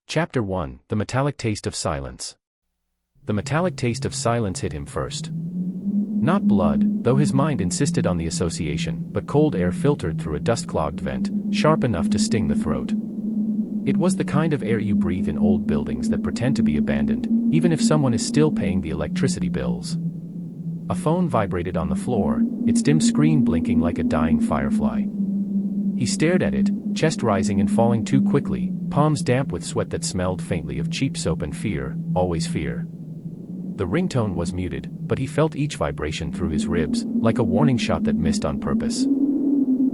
Chapter 1: The Metallic Taste of Silence. The metallic taste of silence hit him first. Not blood, though his mind insisted on the association, but cold air filtered through a dust-clogged vent, sharp enough to sting the throat. It was the kind of air you breathe in old buildings that pretend to be abandoned, even if someone is still paying the electricity bills. A phone vibrated on the floor, its dim screen blinking like a dying firefly. He stared at it, chest rising and falling too quickly, palms damp with sweat that smelled faintly of cheap soap and fear, always fear. The ringtone was muted, but he felt each vibration through his ribs, like a warning shot that missed on purpose.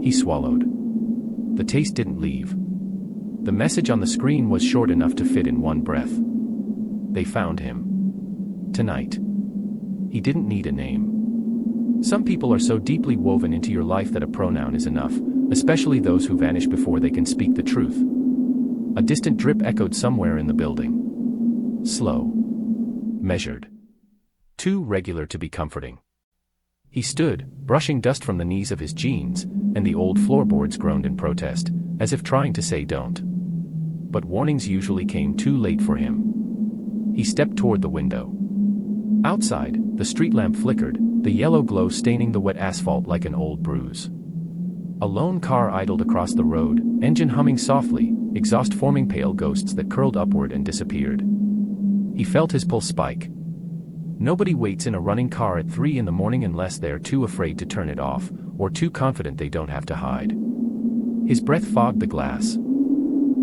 He swallowed. The taste didn't leave. The message on the screen was short enough to fit in one breath. They found him. Tonight. He didn't need a name. Some people are so deeply woven into your life that a pronoun is enough, especially those who vanish before they can speak the truth. A distant drip echoed somewhere in the building. Slow. Measured. Too regular to be comforting. He stood, brushing dust from the knees of his jeans, and the old floorboards groaned in protest, as if trying to say don't. But warnings usually came too late for him. He stepped toward the window. Outside, the street lamp flickered, the yellow glow staining the wet asphalt like an old bruise. A lone car idled across the road, engine humming softly, exhaust forming pale ghosts that curled upward and disappeared. He felt his pulse spike. Nobody waits in a running car at 3 in the morning unless they're too afraid to turn it off, or too confident they don't have to hide. His breath fogged the glass.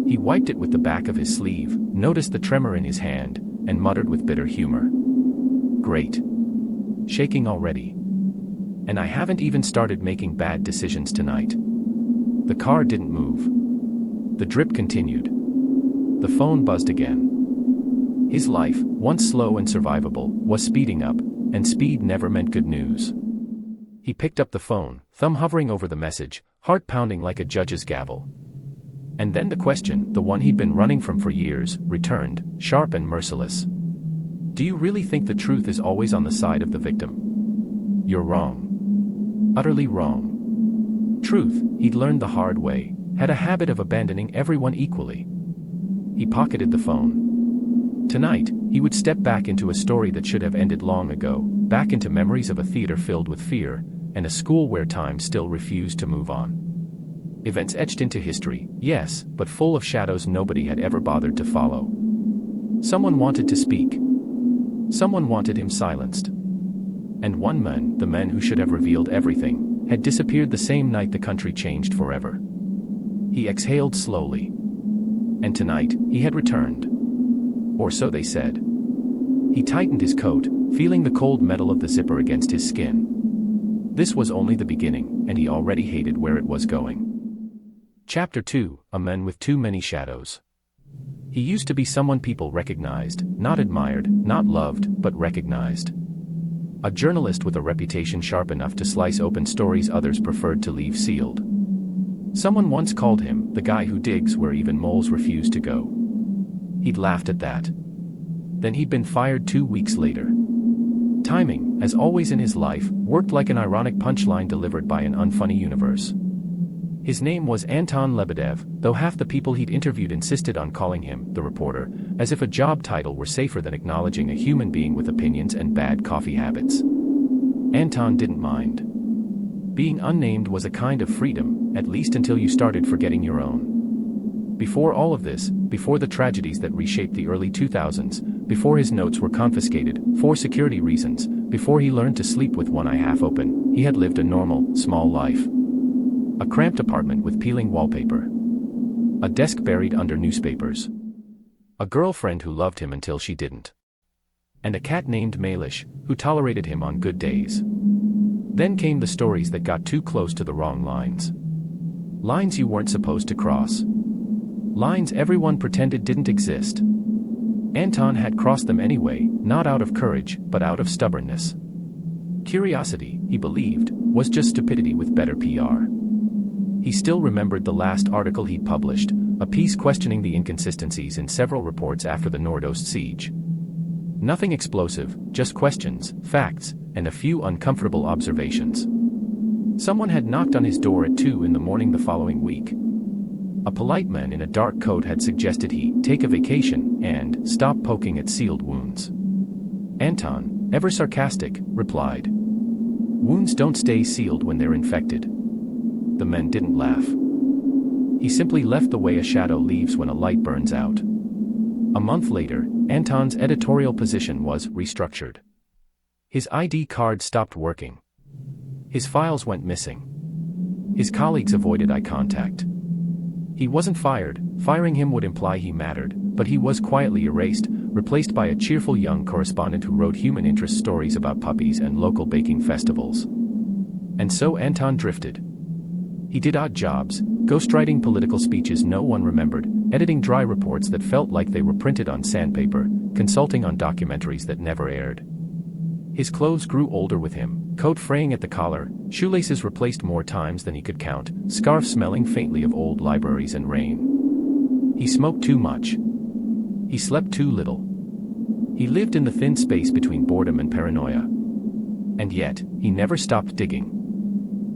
He wiped it with the back of his sleeve, noticed the tremor in his hand, and muttered with bitter humor. Great. Shaking already. And I haven't even started making bad decisions tonight. The car didn't move. The drip continued. The phone buzzed again. His life, once slow and survivable, was speeding up, and speed never meant good news. He picked up the phone, thumb hovering over the message, heart pounding like a judge's gavel. And then the question, the one he'd been running from for years, returned, sharp and merciless. Do you really think the truth is always on the side of the victim? You're wrong. Utterly wrong. Truth, he'd learned the hard way, had a habit of abandoning everyone equally. He pocketed the phone. Tonight, he would step back into a story that should have ended long ago, back into memories of a theater filled with fear, and a school where time still refused to move on. Events etched into history, yes, but full of shadows nobody had ever bothered to follow. Someone wanted to speak. Someone wanted him silenced. And one man, the man who should have revealed everything, had disappeared the same night the country changed forever. He exhaled slowly. And tonight, he had returned. Or so they said. He tightened his coat, feeling the cold metal of the zipper against his skin. This was only the beginning, and he already hated where it was going. Chapter 2: A Man with Too Many Shadows. He used to be someone people recognized, not admired, not loved, but recognized. A journalist with a reputation sharp enough to slice open stories others preferred to leave sealed. Someone once called him the guy who digs where even moles refuse to go. He'd laughed at that. Then he'd been fired 2 weeks later. Timing, as always in his life, worked like an ironic punchline delivered by an unfunny universe. His name was Anton Lebedev, though half the people he'd interviewed insisted on calling him the reporter, as if a job title were safer than acknowledging a human being with opinions and bad coffee habits. Anton didn't mind. Being unnamed was a kind of freedom, at least until you started forgetting your own. Before all of this, before the tragedies that reshaped the early 2000s, before his notes were confiscated, for security reasons, before he learned to sleep with one eye half open, he had lived a normal, small life. A cramped apartment with peeling wallpaper. A desk buried under newspapers. A girlfriend who loved him until she didn't. And a cat named Malish, who tolerated him on good days. Then came the stories that got too close to the wrong lines. Lines you weren't supposed to cross. Lines everyone pretended didn't exist. Anton had crossed them anyway, not out of courage, but out of stubbornness. Curiosity, he believed, was just stupidity with better PR. He still remembered the last article he'd published, a piece questioning the inconsistencies in several reports after the Nord-Ost siege. Nothing explosive, just questions, facts, and a few uncomfortable observations. Someone had knocked on his door at 2 in the morning the following week. A polite man in a dark coat had suggested he take a vacation and stop poking at sealed wounds. Anton, ever sarcastic, replied, "Wounds don't stay sealed when they're infected." The men didn't laugh. He simply left the way a shadow leaves when a light burns out. A month later, Anton's editorial position was restructured. His ID card stopped working. His files went missing. His colleagues avoided eye contact. He wasn't fired, firing him would imply he mattered, but he was quietly erased, replaced by a cheerful young correspondent who wrote human interest stories about puppies and local baking festivals. And so Anton drifted. He did odd jobs, ghostwriting political speeches no one remembered, editing dry reports that felt like they were printed on sandpaper, consulting on documentaries that never aired. His clothes grew older with him, coat fraying at the collar, shoelaces replaced more times than he could count, scarf smelling faintly of old libraries and rain. He smoked too much. He slept too little. He lived in the thin space between boredom and paranoia. And yet, he never stopped digging.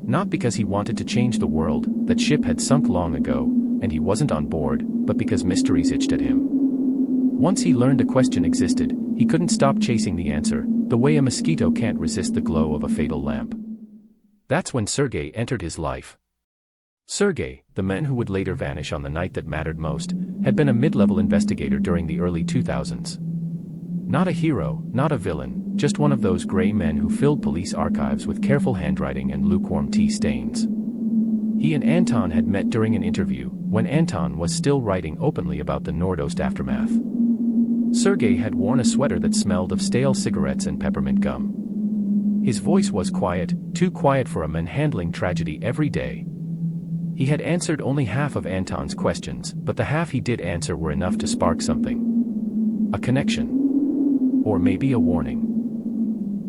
Not because he wanted to change the world, that ship had sunk long ago, and he wasn't on board, but because mysteries itched at him. Once he learned a question existed, he couldn't stop chasing the answer, the way a mosquito can't resist the glow of a fatal lamp. That's when Sergei entered his life. Sergei, the man who would later vanish on the night that mattered most, had been a mid-level investigator during the early 2000s. Not a hero, not a villain, just one of those gray men who filled police archives with careful handwriting and lukewarm tea stains. He and Anton had met during an interview, when Anton was still writing openly about the Nord-Ost aftermath. Sergei had worn a sweater that smelled of stale cigarettes and peppermint gum. His voice was quiet, too quiet for a man handling tragedy every day. He had answered only half of Anton's questions, but the half he did answer were enough to spark something. A connection. Or maybe a warning.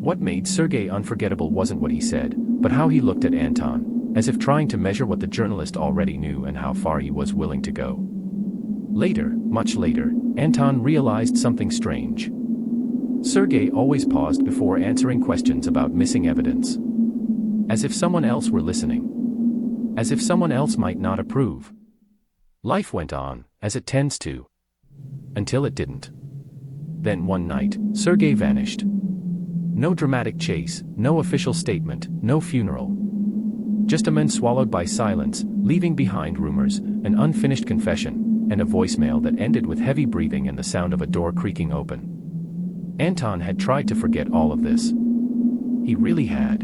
What made Sergei unforgettable wasn't what he said, but how he looked at Anton, as if trying to measure what the journalist already knew and how far he was willing to go. Later, much later, Anton realized something strange. Sergei always paused before answering questions about missing evidence. As if someone else were listening. As if someone else might not approve. Life went on, as it tends to. Until it didn't. Then one night, Sergei vanished. No dramatic chase, no official statement, no funeral. Just a man swallowed by silence, leaving behind rumors, an unfinished confession, and a voicemail that ended with heavy breathing and the sound of a door creaking open. Anton had tried to forget all of this. He really had.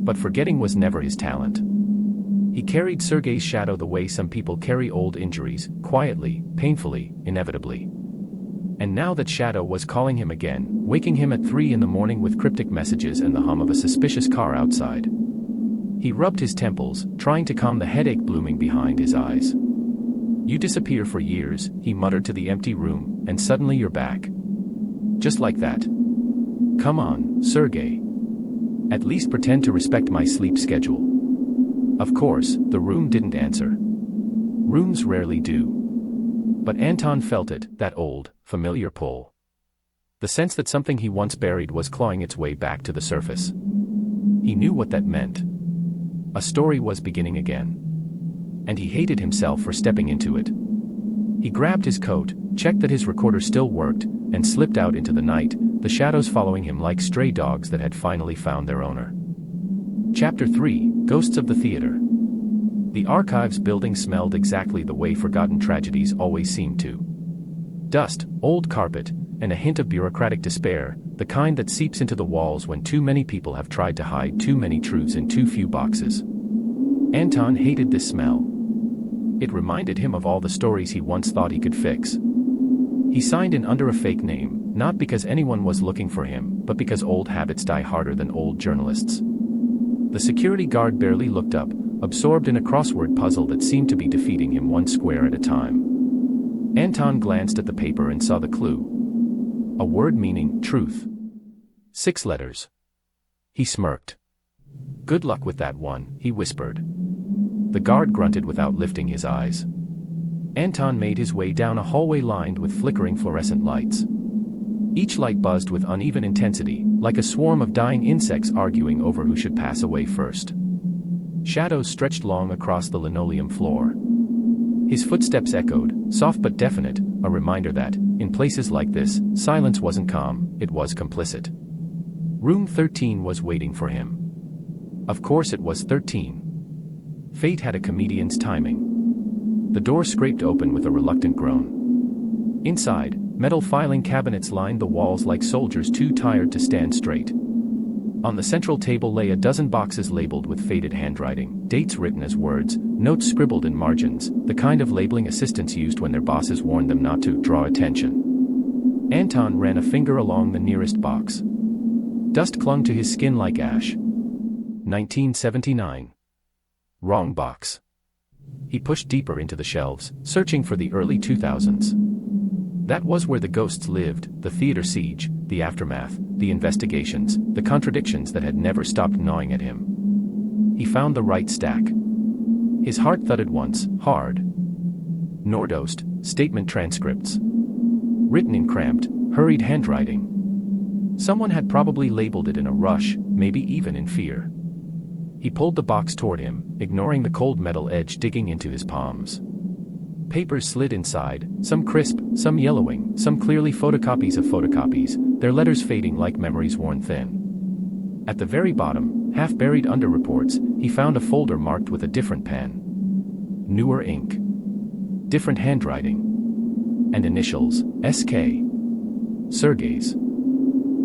But forgetting was never his talent. He carried Sergei's shadow the way some people carry old injuries, quietly, painfully, inevitably. And now that shadow was calling him again, waking him at 3 in the morning with cryptic messages and the hum of a suspicious car outside. He rubbed his temples, trying to calm the headache blooming behind his eyes. "You disappear for years," he muttered to the empty room, "and suddenly you're back. Just like that. Come on, Sergei. At least pretend to respect my sleep schedule." Of course, the room didn't answer. Rooms rarely do. But Anton felt it, that old, familiar pull. The sense that something he once buried was clawing its way back to the surface. He knew what that meant. A story was beginning again. And he hated himself for stepping into it. He grabbed his coat, checked that his recorder still worked, and slipped out into the night, the shadows following him like stray dogs that had finally found their owner. Chapter 3, Ghosts of the Theater. The archives building smelled exactly the way forgotten tragedies always seem to. Dust, old carpet, and a hint of bureaucratic despair, the kind that seeps into the walls when too many people have tried to hide too many truths in too few boxes. Anton hated this smell. It reminded him of all the stories he once thought he could fix. He signed in under a fake name, not because anyone was looking for him, but because old habits die harder than old journalists. The security guard barely looked up, absorbed in a crossword puzzle that seemed to be defeating him one square at a time. Anton glanced at the paper and saw the clue. A word meaning truth. 6 letters. He smirked. "Good luck with that one," he whispered. The guard grunted without lifting his eyes. Anton made his way down a hallway lined with flickering fluorescent lights. Each light buzzed with uneven intensity, like a swarm of dying insects arguing over who should pass away first. Shadows stretched long across the linoleum floor. His footsteps echoed, soft but definite, a reminder that, in places like this, silence wasn't calm, it was complicit. Room 13 was waiting for him. Of course it was 13. Fate had a comedian's timing. The door scraped open with a reluctant groan. Inside, metal filing cabinets lined the walls like soldiers too tired to stand straight. On the central table lay a dozen boxes labeled with faded handwriting, dates written as words, notes scribbled in margins, the kind of labeling assistants used when their bosses warned them not to draw attention. Anton ran a finger along the nearest box. Dust clung to his skin like ash. 1979. Wrong box. He pushed deeper into the shelves, searching for the early 2000s. That was where the ghosts lived, the theater siege, the aftermath, the investigations, the contradictions that had never stopped gnawing at him. He found the right stack. His heart thudded once, hard. Nord-Ost, statement transcripts. Written in cramped, hurried handwriting. Someone had probably labeled it in a rush, maybe even in fear. He pulled the box toward him, ignoring the cold metal edge digging into his palms. Papers slid inside, some crisp, some yellowing, some clearly photocopies of photocopies, their letters fading like memories worn thin. At the very bottom, half buried under reports, he found a folder marked with a different pen. Newer ink. Different handwriting. And initials, SK. Sergei's.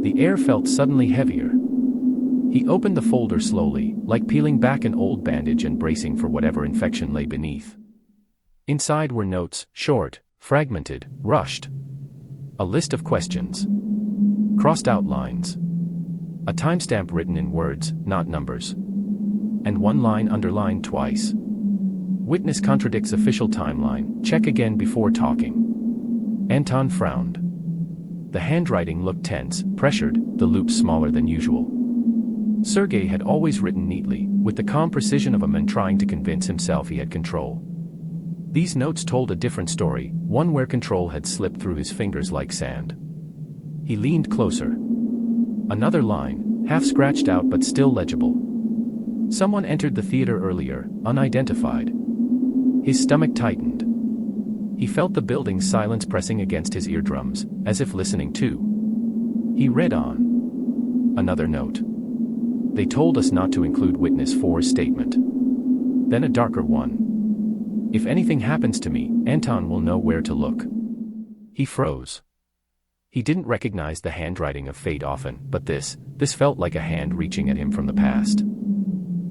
The air felt suddenly heavier. He opened the folder slowly, like peeling back an old bandage and bracing for whatever infection lay beneath. Inside were notes, short, fragmented, rushed. A list of questions. Crossed out lines. A timestamp written in words, not numbers. And one line underlined twice. Witness contradicts official timeline, check again before talking. Anton frowned. The handwriting looked tense, pressured, the loops smaller than usual. Sergei had always written neatly, with the calm precision of a man trying to convince himself he had control. These notes told a different story, one where control had slipped through his fingers like sand. He leaned closer. Another line, half scratched out but still legible. Someone entered the theater earlier, unidentified. His stomach tightened. He felt the building's silence pressing against his eardrums, as if listening too. He read on. Another note. They told us not to include witness 4's statement. Then a darker one. If anything happens to me, Anton will know where to look. He froze. He didn't recognize the handwriting of fate often, but this felt like a hand reaching at him from the past.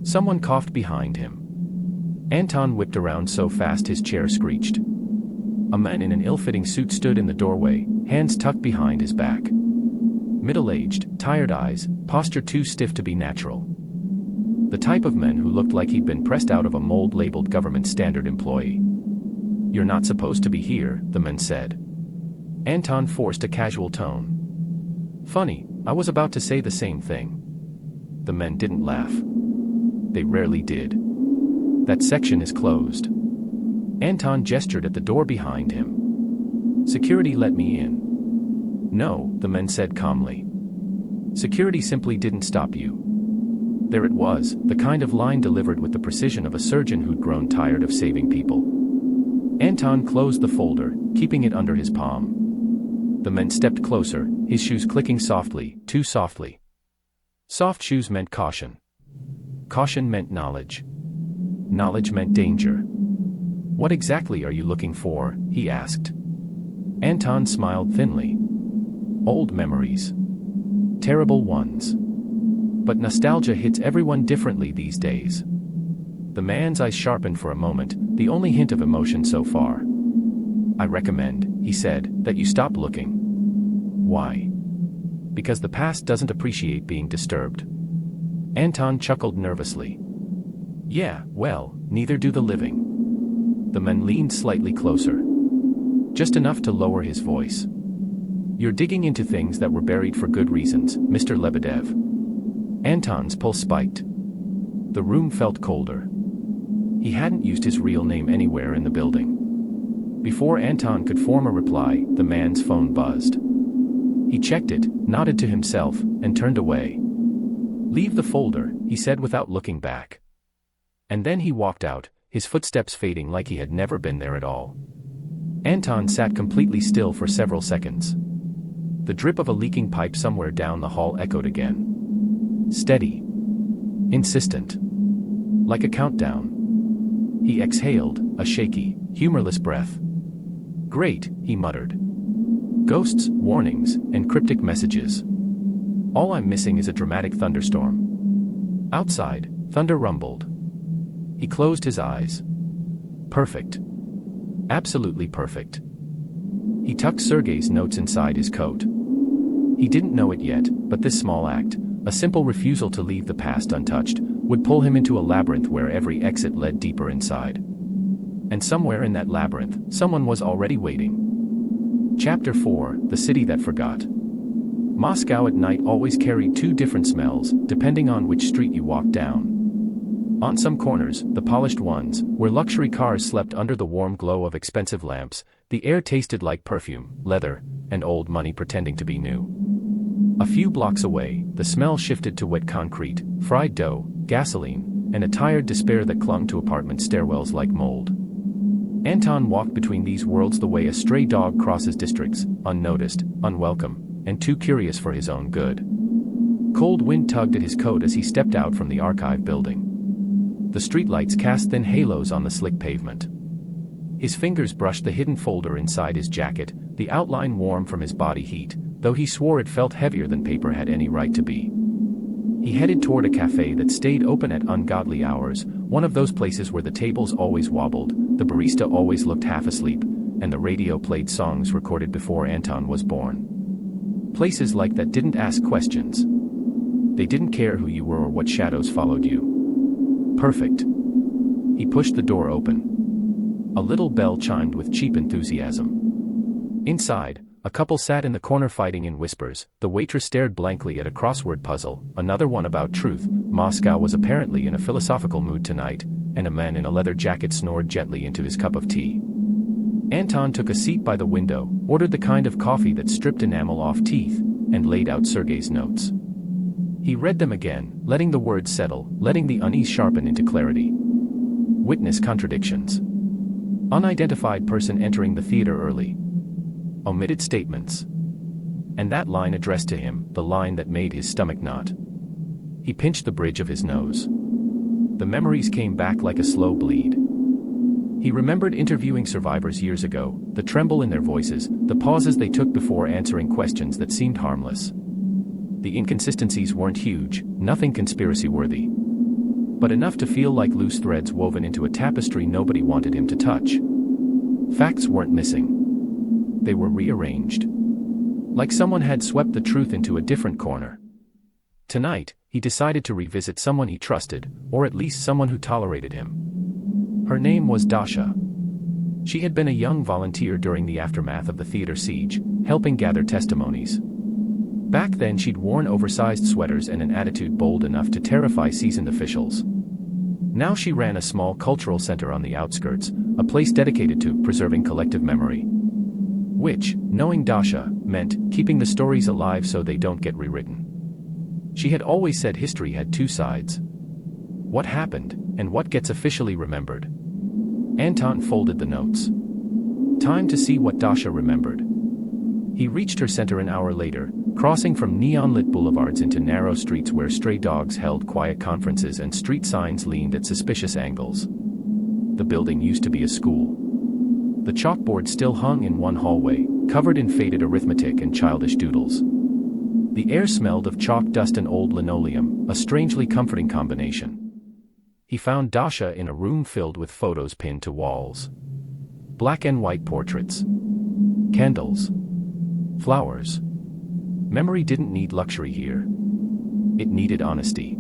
Someone coughed behind him. Anton whipped around so fast his chair screeched. A man in an ill-fitting suit stood in the doorway, hands tucked behind his back. Middle-aged, tired eyes, posture too stiff to be natural. The type of man who looked like he'd been pressed out of a mold-labeled government standard employee. "You're not supposed to be here," the man said. Anton forced a casual tone. "Funny, I was about to say the same thing." The men didn't laugh. They rarely did. "That section is closed." Anton gestured at the door behind him. "Security let me in." "No," the men said calmly. "Security simply didn't stop you." There it was, the kind of line delivered with the precision of a surgeon who'd grown tired of saving people. Anton closed the folder, keeping it under his palm. The man stepped closer, his shoes clicking softly, too softly. Soft shoes meant caution. Caution meant knowledge. Knowledge meant danger. "What exactly are you looking for?" he asked. Anton smiled thinly. "Old memories. Terrible ones. But nostalgia hits everyone differently these days." The man's eyes sharpened for a moment, the only hint of emotion so far. "I recommend," he said, "that you stop looking." "Why?" "Because the past doesn't appreciate being disturbed." Anton chuckled nervously. "Yeah, well, neither do the living." The man leaned slightly closer. Just enough to lower his voice. "You're digging into things that were buried for good reasons, Mr. Lebedev." Anton's pulse spiked. The room felt colder. He hadn't used his real name anywhere in the building. Before Anton could form a reply, the man's phone buzzed. He checked it, nodded to himself, and turned away. "Leave the folder," he said without looking back. And then he walked out, his footsteps fading like he had never been there at all. Anton sat completely still for several seconds. The drip of a leaking pipe somewhere down the hall echoed again. Steady. Insistent. Like a countdown. He exhaled, a shaky, humorless breath. "Great," he muttered. "Ghosts, warnings, and cryptic messages. All I'm missing is a dramatic thunderstorm." Outside, thunder rumbled. He closed his eyes. Perfect. Absolutely perfect. He tucked Sergei's notes inside his coat. He didn't know it yet, but this small act, a simple refusal to leave the past untouched, would pull him into a labyrinth where every exit led deeper inside. And somewhere in that labyrinth, someone was already waiting. Chapter 4, The City That Forgot. Moscow at night always carried two different smells, depending on which street you walked down. On some corners, the polished ones, where luxury cars slept under the warm glow of expensive lamps, the air tasted like perfume, leather, and old money pretending to be new. A few blocks away, the smell shifted to wet concrete, fried dough, gasoline, and a tired despair that clung to apartment stairwells like mold. Anton walked between these worlds the way a stray dog crosses districts, unnoticed, unwelcome, and too curious for his own good. Cold wind tugged at his coat as he stepped out from the archive building. The streetlights cast thin halos on the slick pavement. His fingers brushed the hidden folder inside his jacket, the outline warm from his body heat, though he swore it felt heavier than paper had any right to be. He headed toward a cafe that stayed open at ungodly hours, one of those places where the tables always wobbled, the barista always looked half asleep, and the radio played songs recorded before Anton was born. Places like that didn't ask questions. They didn't care who you were or what shadows followed you. Perfect. He pushed the door open. A little bell chimed with cheap enthusiasm. Inside, a couple sat in the corner fighting in whispers. The waitress stared blankly at a crossword puzzle, another one about truth. Moscow was apparently in a philosophical mood tonight, and a man in a leather jacket snored gently into his cup of tea. Anton took a seat by the window, ordered the kind of coffee that stripped enamel off teeth, and laid out Sergei's notes. He read them again, letting the words settle, letting the unease sharpen into clarity. Witness contradictions. Unidentified person entering the theater early. Omitted statements. And that line addressed to him, the line that made his stomach knot. He pinched the bridge of his nose. The memories came back like a slow bleed. He remembered interviewing survivors years ago, the tremble in their voices, the pauses they took before answering questions that seemed harmless. The inconsistencies weren't huge, nothing conspiracy-worthy. But enough to feel like loose threads woven into a tapestry nobody wanted him to touch. Facts weren't missing. They were rearranged. Like someone had swept the truth into a different corner. Tonight, he decided to revisit someone he trusted, or at least someone who tolerated him. Her name was Dasha. She had been a young volunteer during the aftermath of the theater siege, helping gather testimonies. Back then she'd worn oversized sweaters and an attitude bold enough to terrify seasoned officials. Now she ran a small cultural center on the outskirts, a place dedicated to preserving collective memory. Which, knowing Dasha, meant keeping the stories alive so they don't get rewritten. She had always said history had two sides. What happened, and what gets officially remembered. Anton folded the notes. Time to see what Dasha remembered. He reached her center an hour later, crossing from neon-lit boulevards into narrow streets where stray dogs held quiet conferences and street signs leaned at suspicious angles. The building used to be a school. The chalkboard still hung in one hallway, covered in faded arithmetic and childish doodles. The air smelled of chalk dust and old linoleum, a strangely comforting combination. He found Dasha in a room filled with photos pinned to walls. Black and white portraits. Candles. Flowers. Memory didn't need luxury here. It needed honesty.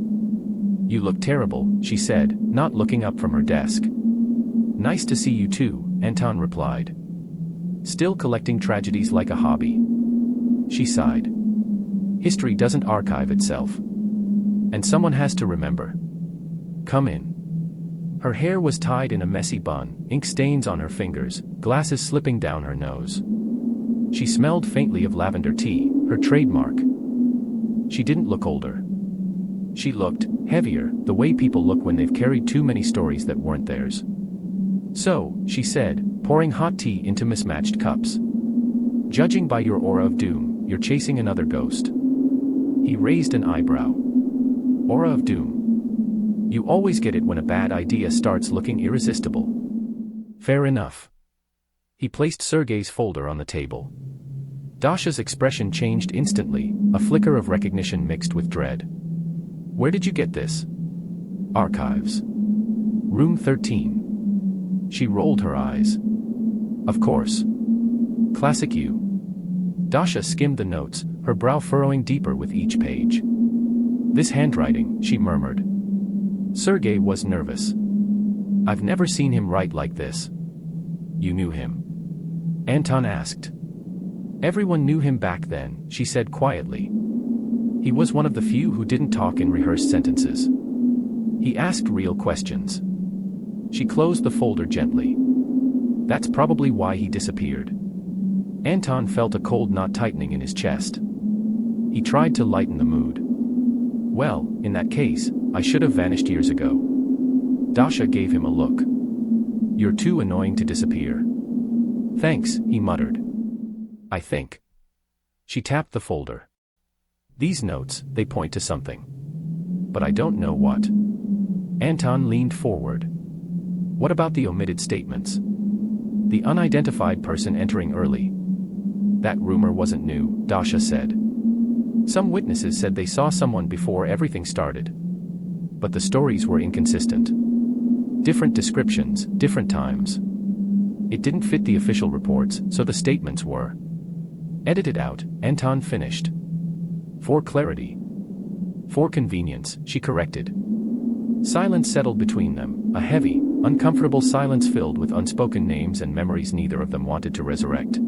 "You look terrible," she said, not looking up from her desk. "Nice to see you too," Anton replied. "Still collecting tragedies like a hobby?" She sighed. "History doesn't archive itself. And someone has to remember. Come in." Her hair was tied in a messy bun, ink stains on her fingers, glasses slipping down her nose. She smelled faintly of lavender tea, her trademark. She didn't look older. She looked heavier, the way people look when they've carried too many stories that weren't theirs. So, she said, pouring hot tea into mismatched cups. Judging by your aura of doom, you're chasing another ghost. He raised an eyebrow. Aura of doom. You always get it when a bad idea starts looking irresistible. Fair enough. He placed Sergei's folder on the table. Dasha's expression changed instantly, a flicker of recognition mixed with dread. Where did you get this? Archives. Room 13. She rolled her eyes. Of course. Classic you. Dasha skimmed the notes, her brow furrowing deeper with each page. This handwriting, she murmured. Sergei was nervous. I've never seen him write like this. You knew him? Anton asked. Everyone knew him back then, she said quietly. He was one of the few who didn't talk in rehearsed sentences. He asked real questions. She closed the folder gently. That's probably why he disappeared. Anton felt a cold knot tightening in his chest. He tried to lighten the mood. Well, in that case, I should have vanished years ago. Dasha gave him a look. You're too annoying to disappear. Thanks, he muttered. I think. She tapped the folder. These notes, they point to something. But I don't know what. Anton leaned forward. What about the omitted statements? The unidentified person entering early. That rumor wasn't new, Dasha said. Some witnesses said they saw someone before everything started. But the stories were inconsistent. Different descriptions, different times. It didn't fit the official reports, so the statements were edited out, Anton finished. For clarity. For convenience, she corrected. Silence settled between them, a heavy, uncomfortable silence filled with unspoken names and memories neither of them wanted to resurrect.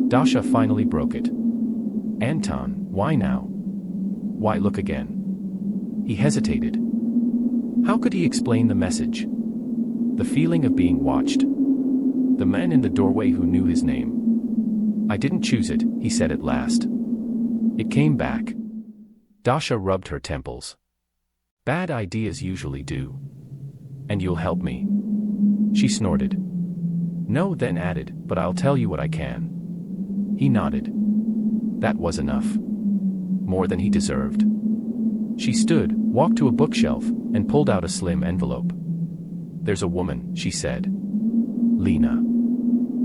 Dasha finally broke it. Anton, why now? Why look again? He hesitated. How could he explain the message? The feeling of being watched. The man in the doorway who knew his name. I didn't choose it, he said at last. It came back. Dasha rubbed her temples. Bad ideas usually do. And you'll help me? She snorted. No, then added, but I'll tell you what I can. He nodded. That was enough. More than he deserved. She stood, walked to a bookshelf, and pulled out a slim envelope. There's a woman, she said. Lena.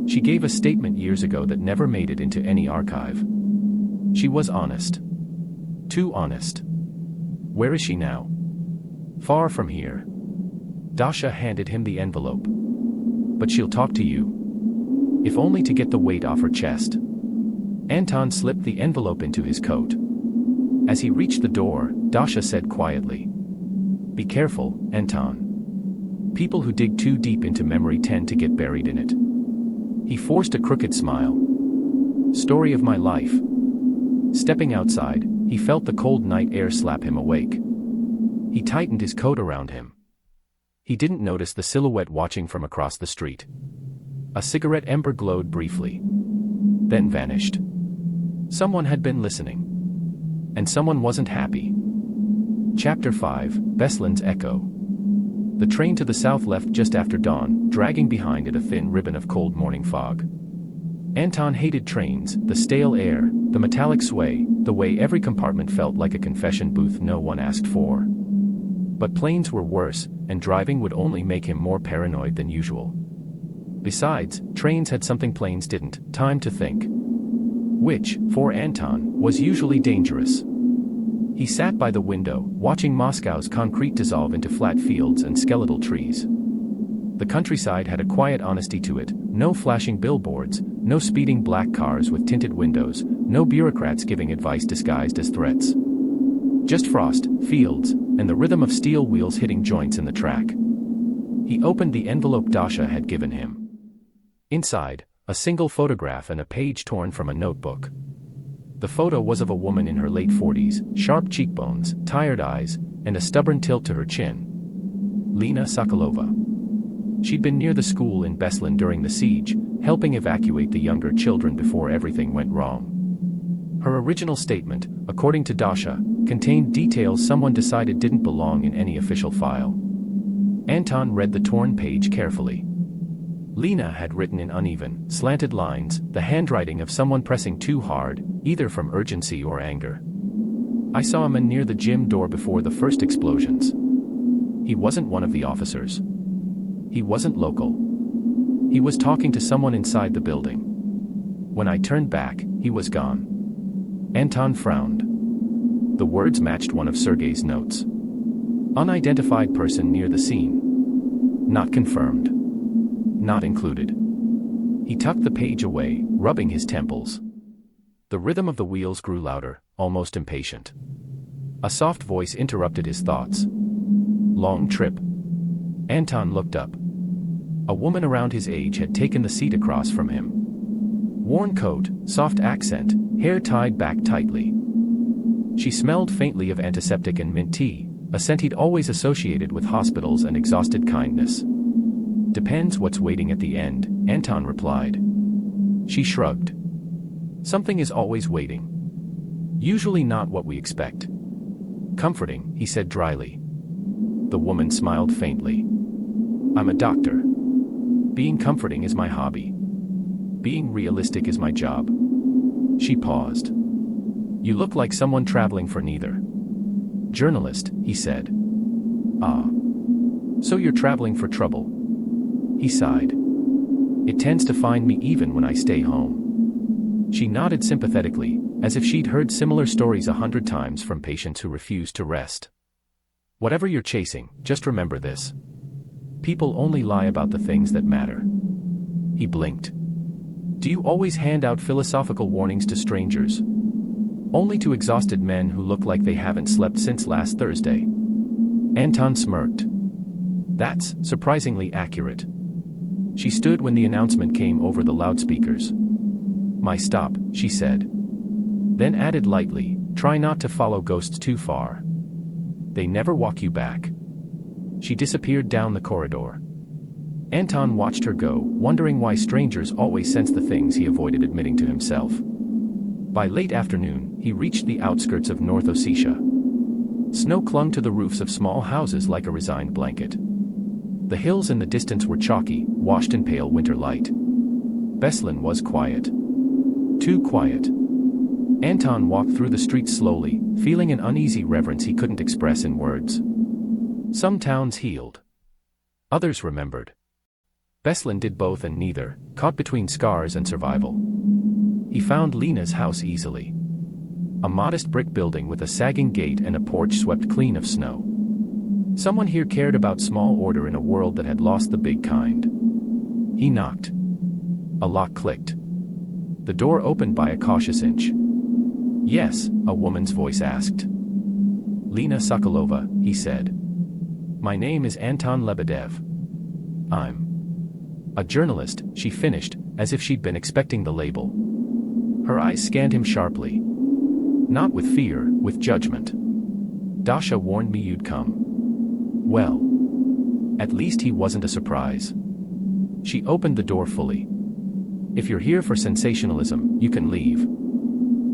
She gave a statement years ago that never made it into any archive. She was honest. Too honest. Where is she now? Far from here. Dasha handed him the envelope. But she'll talk to you. If only to get the weight off her chest. Anton slipped the envelope into his coat. As he reached the door, Dasha said quietly. Be careful, Anton. People who dig too deep into memory tend to get buried in it. He forced a crooked smile. Story of my life. Stepping outside, he felt the cold night air slap him awake. He tightened his coat around him. He didn't notice the silhouette watching from across the street. A cigarette ember glowed briefly. Then vanished. Someone had been listening. And someone wasn't happy. Chapter 5, Beslan's Echo. The train to the south left just after dawn, dragging behind it a thin ribbon of cold morning fog. Anton hated trains, the stale air, the metallic sway, the way every compartment felt like a confession booth no one asked for. But planes were worse, and driving would only make him more paranoid than usual. Besides, trains had something planes didn't, time to think. Which, for Anton, was usually dangerous. He sat by the window, watching Moscow's concrete dissolve into flat fields and skeletal trees. The countryside had a quiet honesty to it, no flashing billboards, no speeding black cars with tinted windows, no bureaucrats giving advice disguised as threats. Just frost, fields, and the rhythm of steel wheels hitting joints in the track. He opened the envelope Dasha had given him. Inside, a single photograph and a page torn from a notebook. The photo was of a woman in her late 40s, sharp cheekbones, tired eyes, and a stubborn tilt to her chin. Lena Sokolova. She'd been near the school in Beslan during the siege, helping evacuate the younger children before everything went wrong. Her original statement, according to Dasha, contained details someone decided didn't belong in any official file. Anton read the torn page carefully. Lena had written in uneven, slanted lines, the handwriting of someone pressing too hard, either from urgency or anger. I saw a man near the gym door before the first explosions. He wasn't one of the officers. He wasn't local. He was talking to someone inside the building. When I turned back, he was gone. Anton frowned. The words matched one of Sergei's notes. Unidentified person near the scene. Not confirmed. Not included. He tucked the page away, rubbing his temples. The rhythm of the wheels grew louder, almost impatient. A soft voice interrupted his thoughts. Long trip. Anton looked up. A woman around his age had taken the seat across from him. Worn coat, soft accent, hair tied back tightly. She smelled faintly of antiseptic and mint tea, a scent he'd always associated with hospitals and exhausted kindness. Depends what's waiting at the end, Anton replied. She shrugged. Something is always waiting. Usually not what we expect. Comforting, he said dryly. The woman smiled faintly. I'm a doctor. Being comforting is my hobby. Being realistic is my job. She paused. You look like someone traveling for neither. Journalist, he said. Ah. So you're traveling for trouble. He sighed. It tends to find me even when I stay home. She nodded sympathetically, as if she'd heard similar stories 100 times from patients who refused to rest. Whatever you're chasing, just remember this. People only lie about the things that matter. He blinked. Do you always hand out philosophical warnings to strangers? Only to exhausted men who look like they haven't slept since last Thursday. Anton smirked. That's surprisingly accurate. She stood when the announcement came over the loudspeakers. My stop, she said. Then added lightly, try not to follow ghosts too far. They never walk you back. She disappeared down the corridor. Anton watched her go, wondering why strangers always sensed the things he avoided admitting to himself. By late afternoon, he reached the outskirts of North Ossetia. Snow clung to the roofs of small houses like a resigned blanket. The hills in the distance were chalky, washed in pale winter light. Beslan was quiet. Too quiet. Anton walked through the streets slowly, feeling an uneasy reverence he couldn't express in words. Some towns healed. Others remembered. Beslan did both and neither, caught between scars and survival. He found Lena's house easily. A modest brick building with a sagging gate and a porch swept clean of snow. Someone here cared about small order in a world that had lost the big kind. He knocked. A lock clicked. The door opened by a cautious inch. Yes, a woman's voice asked. Lena Sokolova, he said. My name is Anton Lebedev. I'm a journalist, she finished, as if she'd been expecting the label. Her eyes scanned him sharply. Not with fear, with judgment. Dasha warned me you'd come. Well. At least he wasn't a surprise. She opened the door fully. If you're here for sensationalism, you can leave.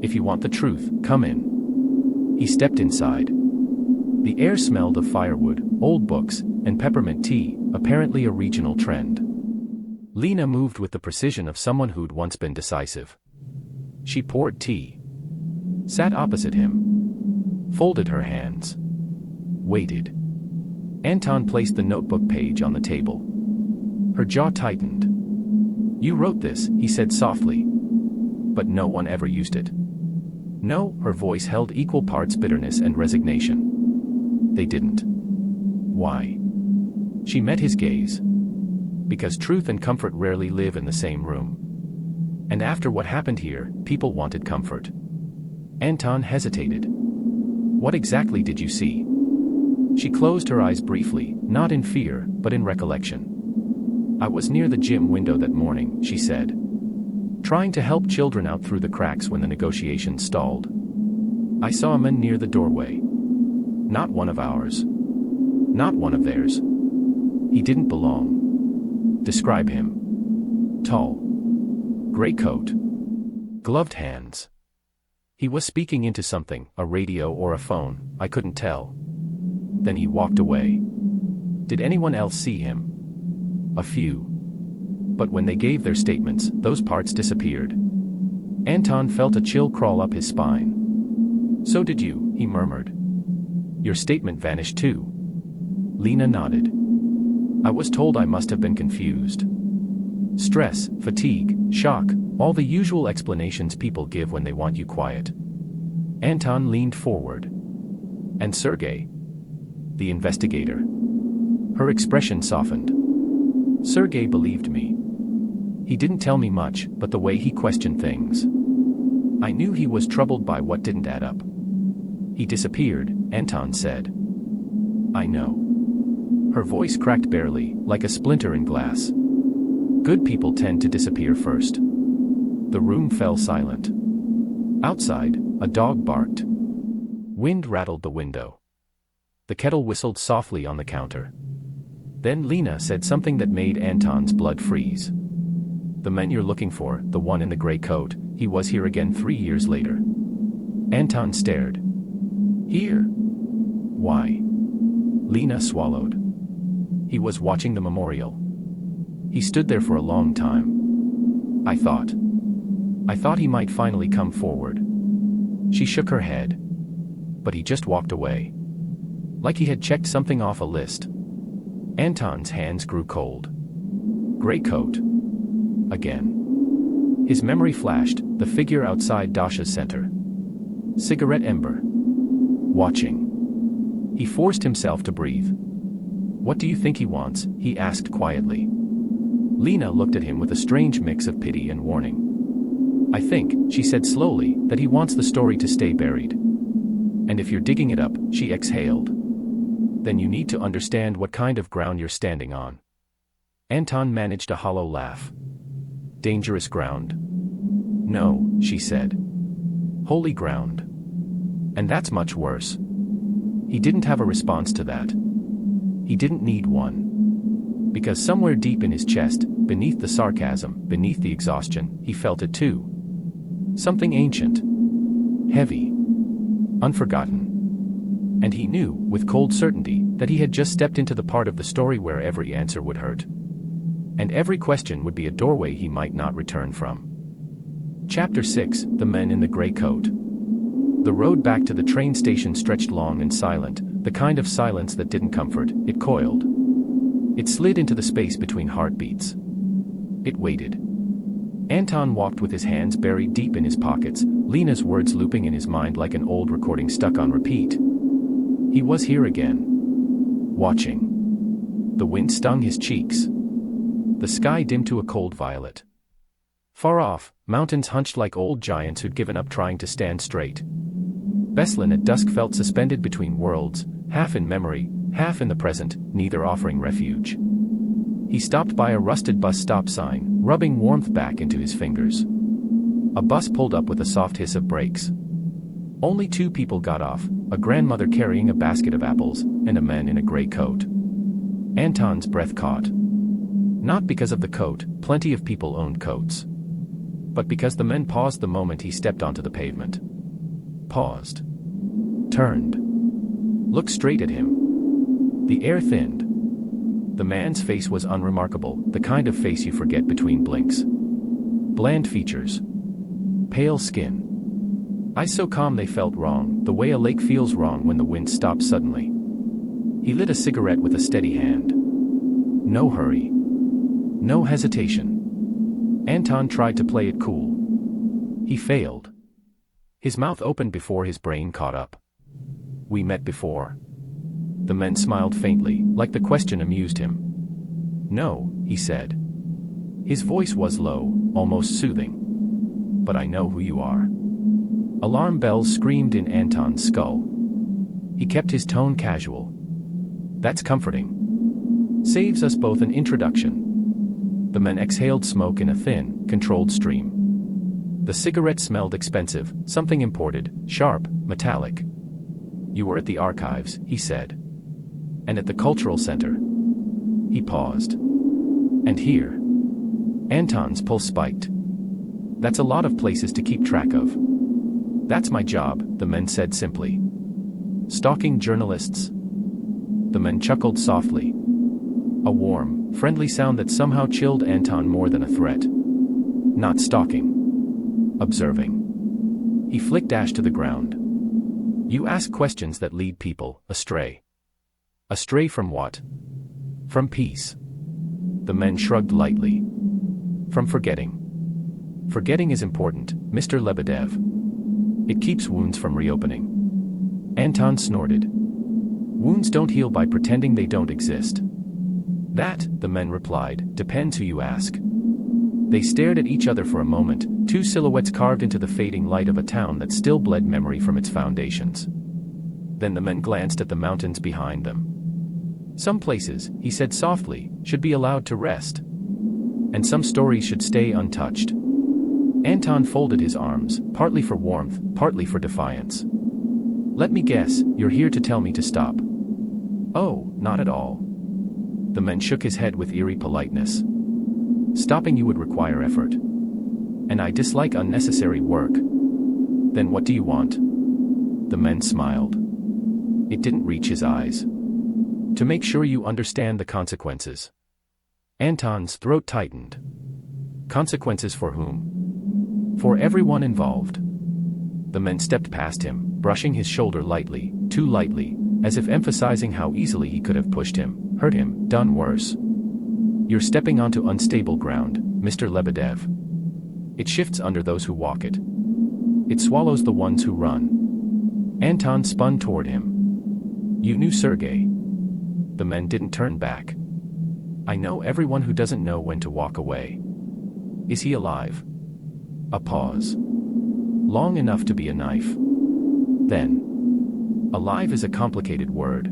If you want the truth, come in. He stepped inside. The air smelled of firewood, old books, and peppermint tea, apparently a regional trend. Lena moved with the precision of someone who'd once been decisive. She poured tea. Sat opposite him. Folded her hands. Waited. Anton placed the notebook page on the table. Her jaw tightened. You wrote this, he said softly. But no one ever used it. No, her voice held equal parts bitterness and resignation. They didn't. Why? She met his gaze. Because truth and comfort rarely live in the same room. And after what happened here, people wanted comfort. Anton hesitated. What exactly did you see? She closed her eyes briefly, not in fear, but in recollection. I was near the gym window that morning, she said. Trying to help children out through the cracks when the negotiations stalled. I saw a man near the doorway. Not one of ours. Not one of theirs. He didn't belong. Describe him. Tall. Gray coat. Gloved hands. He was speaking into something, a radio or a phone, I couldn't tell. Then he walked away. Did anyone else see him? A few. But when they gave their statements, those parts disappeared. Anton felt a chill crawl up his spine. "So did you," he murmured. "Your statement vanished too." Lena nodded. "I was told I must have been confused. Stress, fatigue, shock, all the usual explanations people give when they want you quiet." Anton leaned forward. "And Sergei?" "The investigator." Her expression softened. "Sergei believed me. He didn't tell me much, but the way he questioned things. I knew he was troubled by what didn't add up." "He disappeared," Anton said. "I know." Her voice cracked barely, like a splinter in glass. "Good people tend to disappear first." The room fell silent. Outside, a dog barked. Wind rattled the window. The kettle whistled softly on the counter. Then Lena said something that made Anton's blood freeze. "The man you're looking for, the one in the gray coat, he was here again 3 years later." Anton stared. "Here? Why?" Lena swallowed. "He was watching the memorial. He stood there for a long time. I thought he might finally come forward." She shook her head. "But he just walked away. Like he had checked something off a list." Anton's hands grew cold. "Gray coat. Again." His memory flashed, the figure outside Dasha's center. Cigarette ember. Watching. He forced himself to breathe. "What do you think he wants?" he asked quietly. Lena looked at him with a strange mix of pity and warning. "I think," she said slowly, "that he wants the story to stay buried. And if you're digging it up," she exhaled, "then you need to understand what kind of ground you're standing on." Anton managed a hollow laugh. "Dangerous ground?" "No," she said. "Holy ground. And that's much worse." He didn't have a response to that. He didn't need one. Because somewhere deep in his chest, beneath the sarcasm, beneath the exhaustion, he felt it too. Something ancient. Heavy. Unforgotten. And he knew, with cold certainty, that he had just stepped into the part of the story where every answer would hurt. And every question would be a doorway he might not return from. Chapter 6, The Men in the Gray Coat. The road back to the train station stretched long and silent, the kind of silence that didn't comfort, it coiled. It slid into the space between heartbeats. It waited. Anton walked with his hands buried deep in his pockets, Lena's words looping in his mind like an old recording stuck on repeat. He was here again. Watching. The wind stung his cheeks. The sky dimmed to a cold violet. Far off, mountains hunched like old giants who'd given up trying to stand straight. Beslan at dusk felt suspended between worlds, half in memory, half in the present, neither offering refuge. He stopped by a rusted bus stop sign, rubbing warmth back into his fingers. A bus pulled up with a soft hiss of brakes. Only 2 people got off, a grandmother carrying a basket of apples, and a man in a gray coat. Anton's breath caught. Not because of the coat, plenty of people owned coats. But because the men paused the moment he stepped onto the pavement. Paused. Turned. Looked straight at him. The air thinned. The man's face was unremarkable, the kind of face you forget between blinks. Bland features. Pale skin. Eyes so calm they felt wrong, the way a lake feels wrong when the wind stops suddenly. He lit a cigarette with a steady hand. No hurry. No hesitation. Anton tried to play it cool. He failed. His mouth opened before his brain caught up. "We met before." The man smiled faintly, like the question amused him. "No," he said. His voice was low, almost soothing. "But I know who you are." Alarm bells screamed in Anton's skull. He kept his tone casual. "That's comforting. Saves us both an introduction." The man exhaled smoke in a thin, controlled stream. The cigarette smelled expensive, something imported, sharp, metallic. "You were at the archives," he said. "And at the cultural center." He paused. "And here." Anton's pulse spiked. "That's a lot of places to keep track of." "That's my job," the man said simply. "Stalking journalists?" The man chuckled softly. A warm, friendly sound that somehow chilled Anton more than a threat. Not stalking. Observing. He flicked ash to the ground. You ask questions that lead people astray. Astray from what? From peace. The men shrugged lightly. From forgetting. Forgetting is important, Mr. Lebedev. It keeps wounds from reopening. Anton snorted. Wounds don't heal by pretending they don't exist. That, the men replied, depends who you ask. They stared at each other for a moment, two silhouettes carved into the fading light of a town that still bled memory from its foundations. Then the men glanced at the mountains behind them. Some places, he said softly, should be allowed to rest. And some stories should stay untouched. Anton folded his arms, partly for warmth, partly for defiance. Let me guess, you're here to tell me to stop. Oh, not at all. The man shook his head with eerie politeness. Stopping you would require effort. And I dislike unnecessary work. Then what do you want? The man smiled. It didn't reach his eyes. To make sure you understand the consequences. Anton's throat tightened. Consequences for whom? For everyone involved. The man stepped past him, brushing his shoulder lightly, too lightly, as if emphasizing how easily he could have pushed him, hurt him, done worse. You're stepping onto unstable ground, Mr. Lebedev. It shifts under those who walk it. It swallows the ones who run. Anton spun toward him. You knew Sergei. The men didn't turn back. I know everyone who doesn't know when to walk away. Is he alive? A pause. Long enough to be a knife. Then. Alive is a complicated word.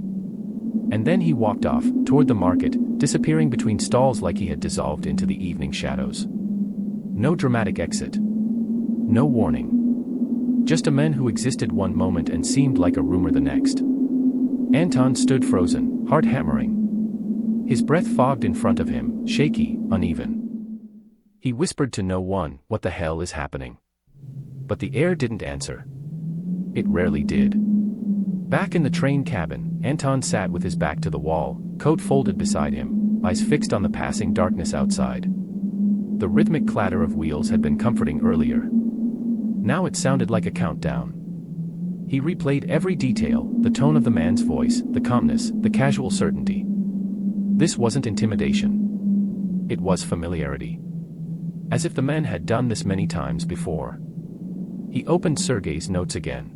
And then he walked off, toward the market, disappearing between stalls like he had dissolved into the evening shadows. No dramatic exit. No warning. Just a man who existed one moment and seemed like a rumor the next. Anton stood frozen, heart hammering. His breath fogged in front of him, shaky, uneven. He whispered to no one, what the hell is happening? But the air didn't answer. It rarely did. Back in the train cabin, Anton sat with his back to the wall, coat folded beside him, eyes fixed on the passing darkness outside. The rhythmic clatter of wheels had been comforting earlier. Now it sounded like a countdown. He replayed every detail, the tone of the man's voice, the calmness, the casual certainty. This wasn't intimidation. It was familiarity. As if the man had done this many times before. He opened Sergei's notes again.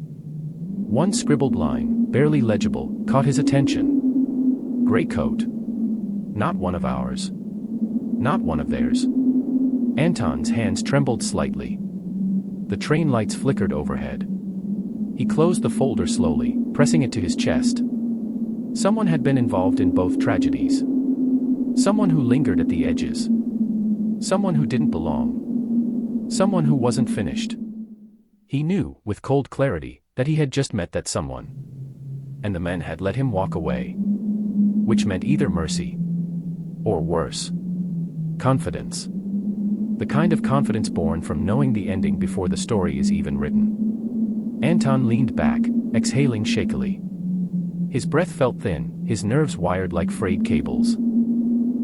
One scribbled line, barely legible, caught his attention. Gray coat. Not one of ours. Not one of theirs. Anton's hands trembled slightly. The train lights flickered overhead. He closed the folder slowly, pressing it to his chest. Someone had been involved in both tragedies. Someone who lingered at the edges. Someone who didn't belong. Someone who wasn't finished. He knew, with cold clarity, that he had just met that someone. And the men had let him walk away. Which meant either mercy. Or worse. Confidence. The kind of confidence born from knowing the ending before the story is even written. Anton leaned back, exhaling shakily. His breath felt thin, his nerves wired like frayed cables.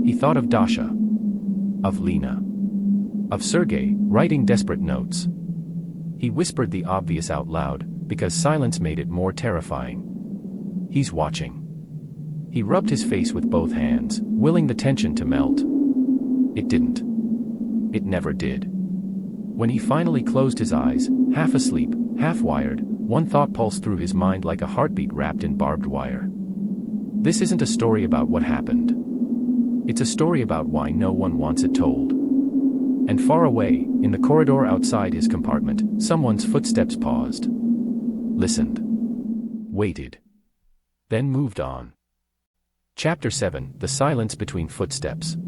He thought of Dasha. Of Lena. Of Sergei, writing desperate notes. He whispered the obvious out loud, because silence made it more terrifying. He's watching. He rubbed his face with both hands, willing the tension to melt. It didn't. It never did. When he finally closed his eyes, half asleep, half wired, one thought pulsed through his mind like a heartbeat wrapped in barbed wire. This isn't a story about what happened. It's a story about why no one wants it told. And far away, in the corridor outside his compartment, someone's footsteps paused. Listened. Waited. Then moved on. Chapter 7, The Silence Between Footsteps.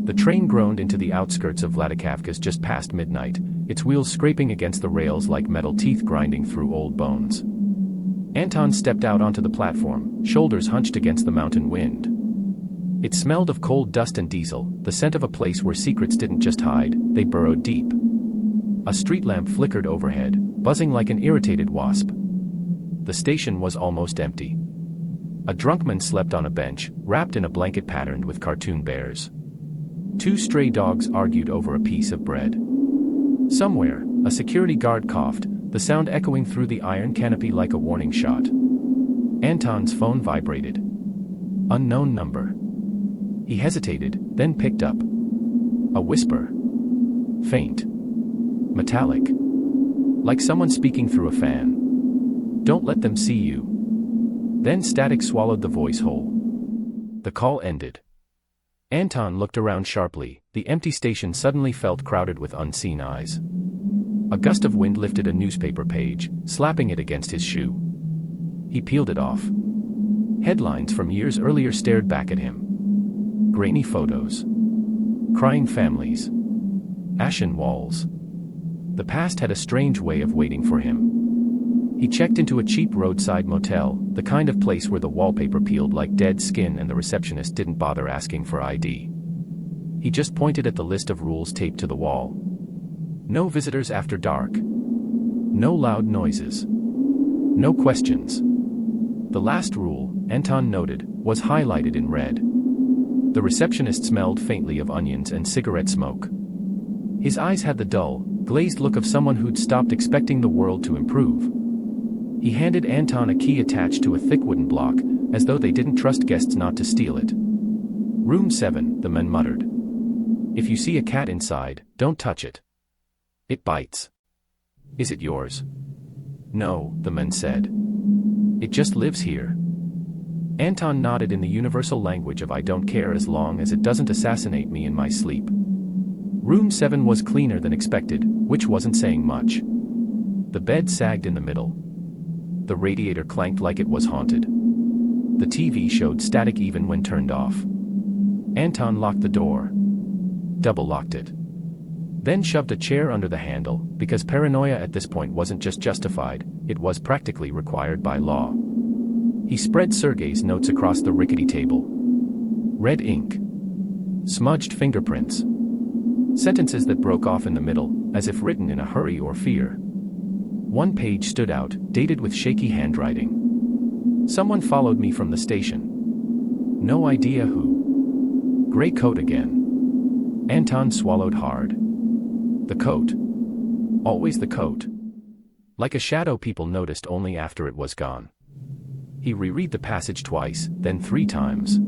The train groaned into the outskirts of Vladikavkaz just past midnight, its wheels scraping against the rails like metal teeth grinding through old bones. Anton stepped out onto the platform, shoulders hunched against the mountain wind. It smelled of coal dust and diesel, the scent of a place where secrets didn't just hide, they burrowed deep. A street lamp flickered overhead, buzzing like an irritated wasp. The station was almost empty. A drunk man slept on a bench, wrapped in a blanket patterned with cartoon bears. 2 stray dogs argued over a piece of bread. Somewhere, a security guard coughed, the sound echoing through the iron canopy like a warning shot. Anton's phone vibrated. Unknown number. He hesitated, then picked up. A whisper. Faint. Metallic. Like someone speaking through a fan. Don't let them see you. Then static swallowed the voice whole. The call ended. Anton looked around sharply. The empty station suddenly felt crowded with unseen eyes. A gust of wind lifted a newspaper page, slapping it against his shoe. He peeled it off. Headlines from years earlier stared back at him. Grainy photos. Crying families. Ashen walls. The past had a strange way of waiting for him. He checked into a cheap roadside motel, the kind of place where the wallpaper peeled like dead skin and the receptionist didn't bother asking for ID. He just pointed at the list of rules taped to the wall. No visitors after dark. No loud noises. No questions. The last rule, Anton noted, was highlighted in red. The receptionist smelled faintly of onions and cigarette smoke. His eyes had the dull, glazed look of someone who'd stopped expecting the world to improve. He handed Anton a key attached to a thick wooden block, as though they didn't trust guests not to steal it. Room 7, the man muttered. If you see a cat inside, don't touch it. It bites. Is it yours? No, the man said. It just lives here. Anton nodded in the universal language of I don't care as long as it doesn't assassinate me in my sleep. Room 7 was cleaner than expected, which wasn't saying much. The bed sagged in the middle. The radiator clanked like it was haunted. The TV showed static even when turned off. Anton locked the door. Double-locked it. Then shoved a chair under the handle, because paranoia at this point wasn't just justified, it was practically required by law. He spread Sergei's notes across the rickety table. Red ink. Smudged fingerprints. Sentences that broke off in the middle, as if written in a hurry or fear. One page stood out, dated with shaky handwriting. Someone followed me from the station. No idea who. Gray coat again. Anton swallowed hard. The coat. Always the coat. Like a shadow people noticed only after it was gone. He reread the passage twice, then 3 times.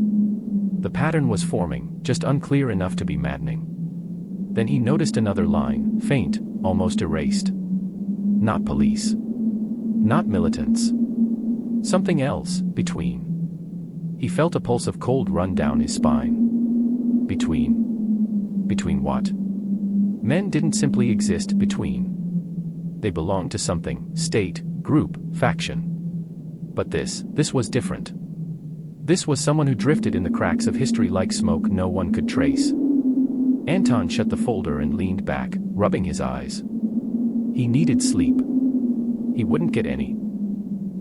The pattern was forming, just unclear enough to be maddening. Then he noticed another line, faint, almost erased. Not police. Not militants. Something else, between. He felt a pulse of cold run down his spine. Between. Between what? Men didn't simply exist between. They belonged to something, state, group, faction. But this was different. This was someone who drifted in the cracks of history like smoke no one could trace. Anton shut the folder and leaned back, rubbing his eyes. He needed sleep. He wouldn't get any.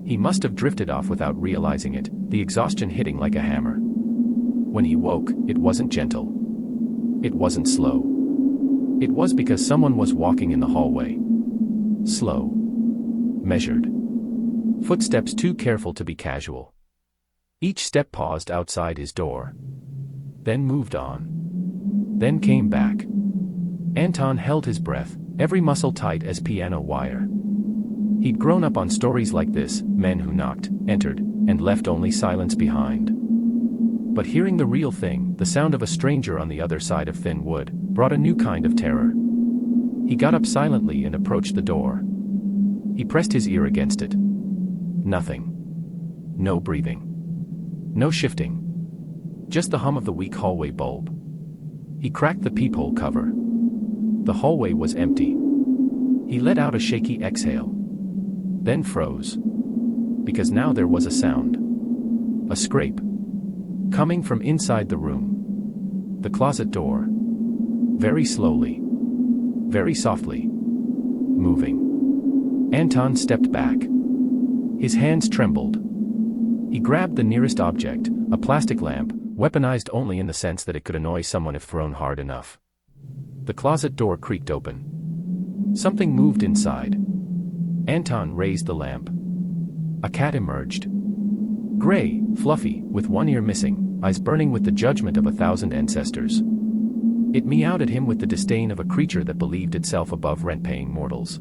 He must have drifted off without realizing it, the exhaustion hitting like a hammer. When he woke, it wasn't gentle. It wasn't slow. It was because someone was walking in the hallway. Slow. Measured. Footsteps too careful to be casual. Each step paused outside his door. Then moved on. Then came back. Anton held his breath, every muscle tight as piano wire. He'd grown up on stories like this, men who knocked, entered, and left only silence behind. But hearing the real thing, the sound of a stranger on the other side of thin wood, brought a new kind of terror. He got up silently and approached the door. He pressed his ear against it. Nothing. No breathing. No shifting. Just the hum of the weak hallway bulb. He cracked the peephole cover. The hallway was empty. He let out a shaky exhale. Then froze. Because now there was a sound. A scrape. Coming from inside the room. The closet door. Very slowly. Very softly. Moving. Anton stepped back. His hands trembled. He grabbed the nearest object, a plastic lamp, weaponized only in the sense that it could annoy someone if thrown hard enough. The closet door creaked open. Something moved inside. Anton raised the lamp. A cat emerged. Gray, fluffy, with one ear missing, eyes burning with the judgment of 1,000 ancestors. It meowed at him with the disdain of a creature that believed itself above rent-paying mortals.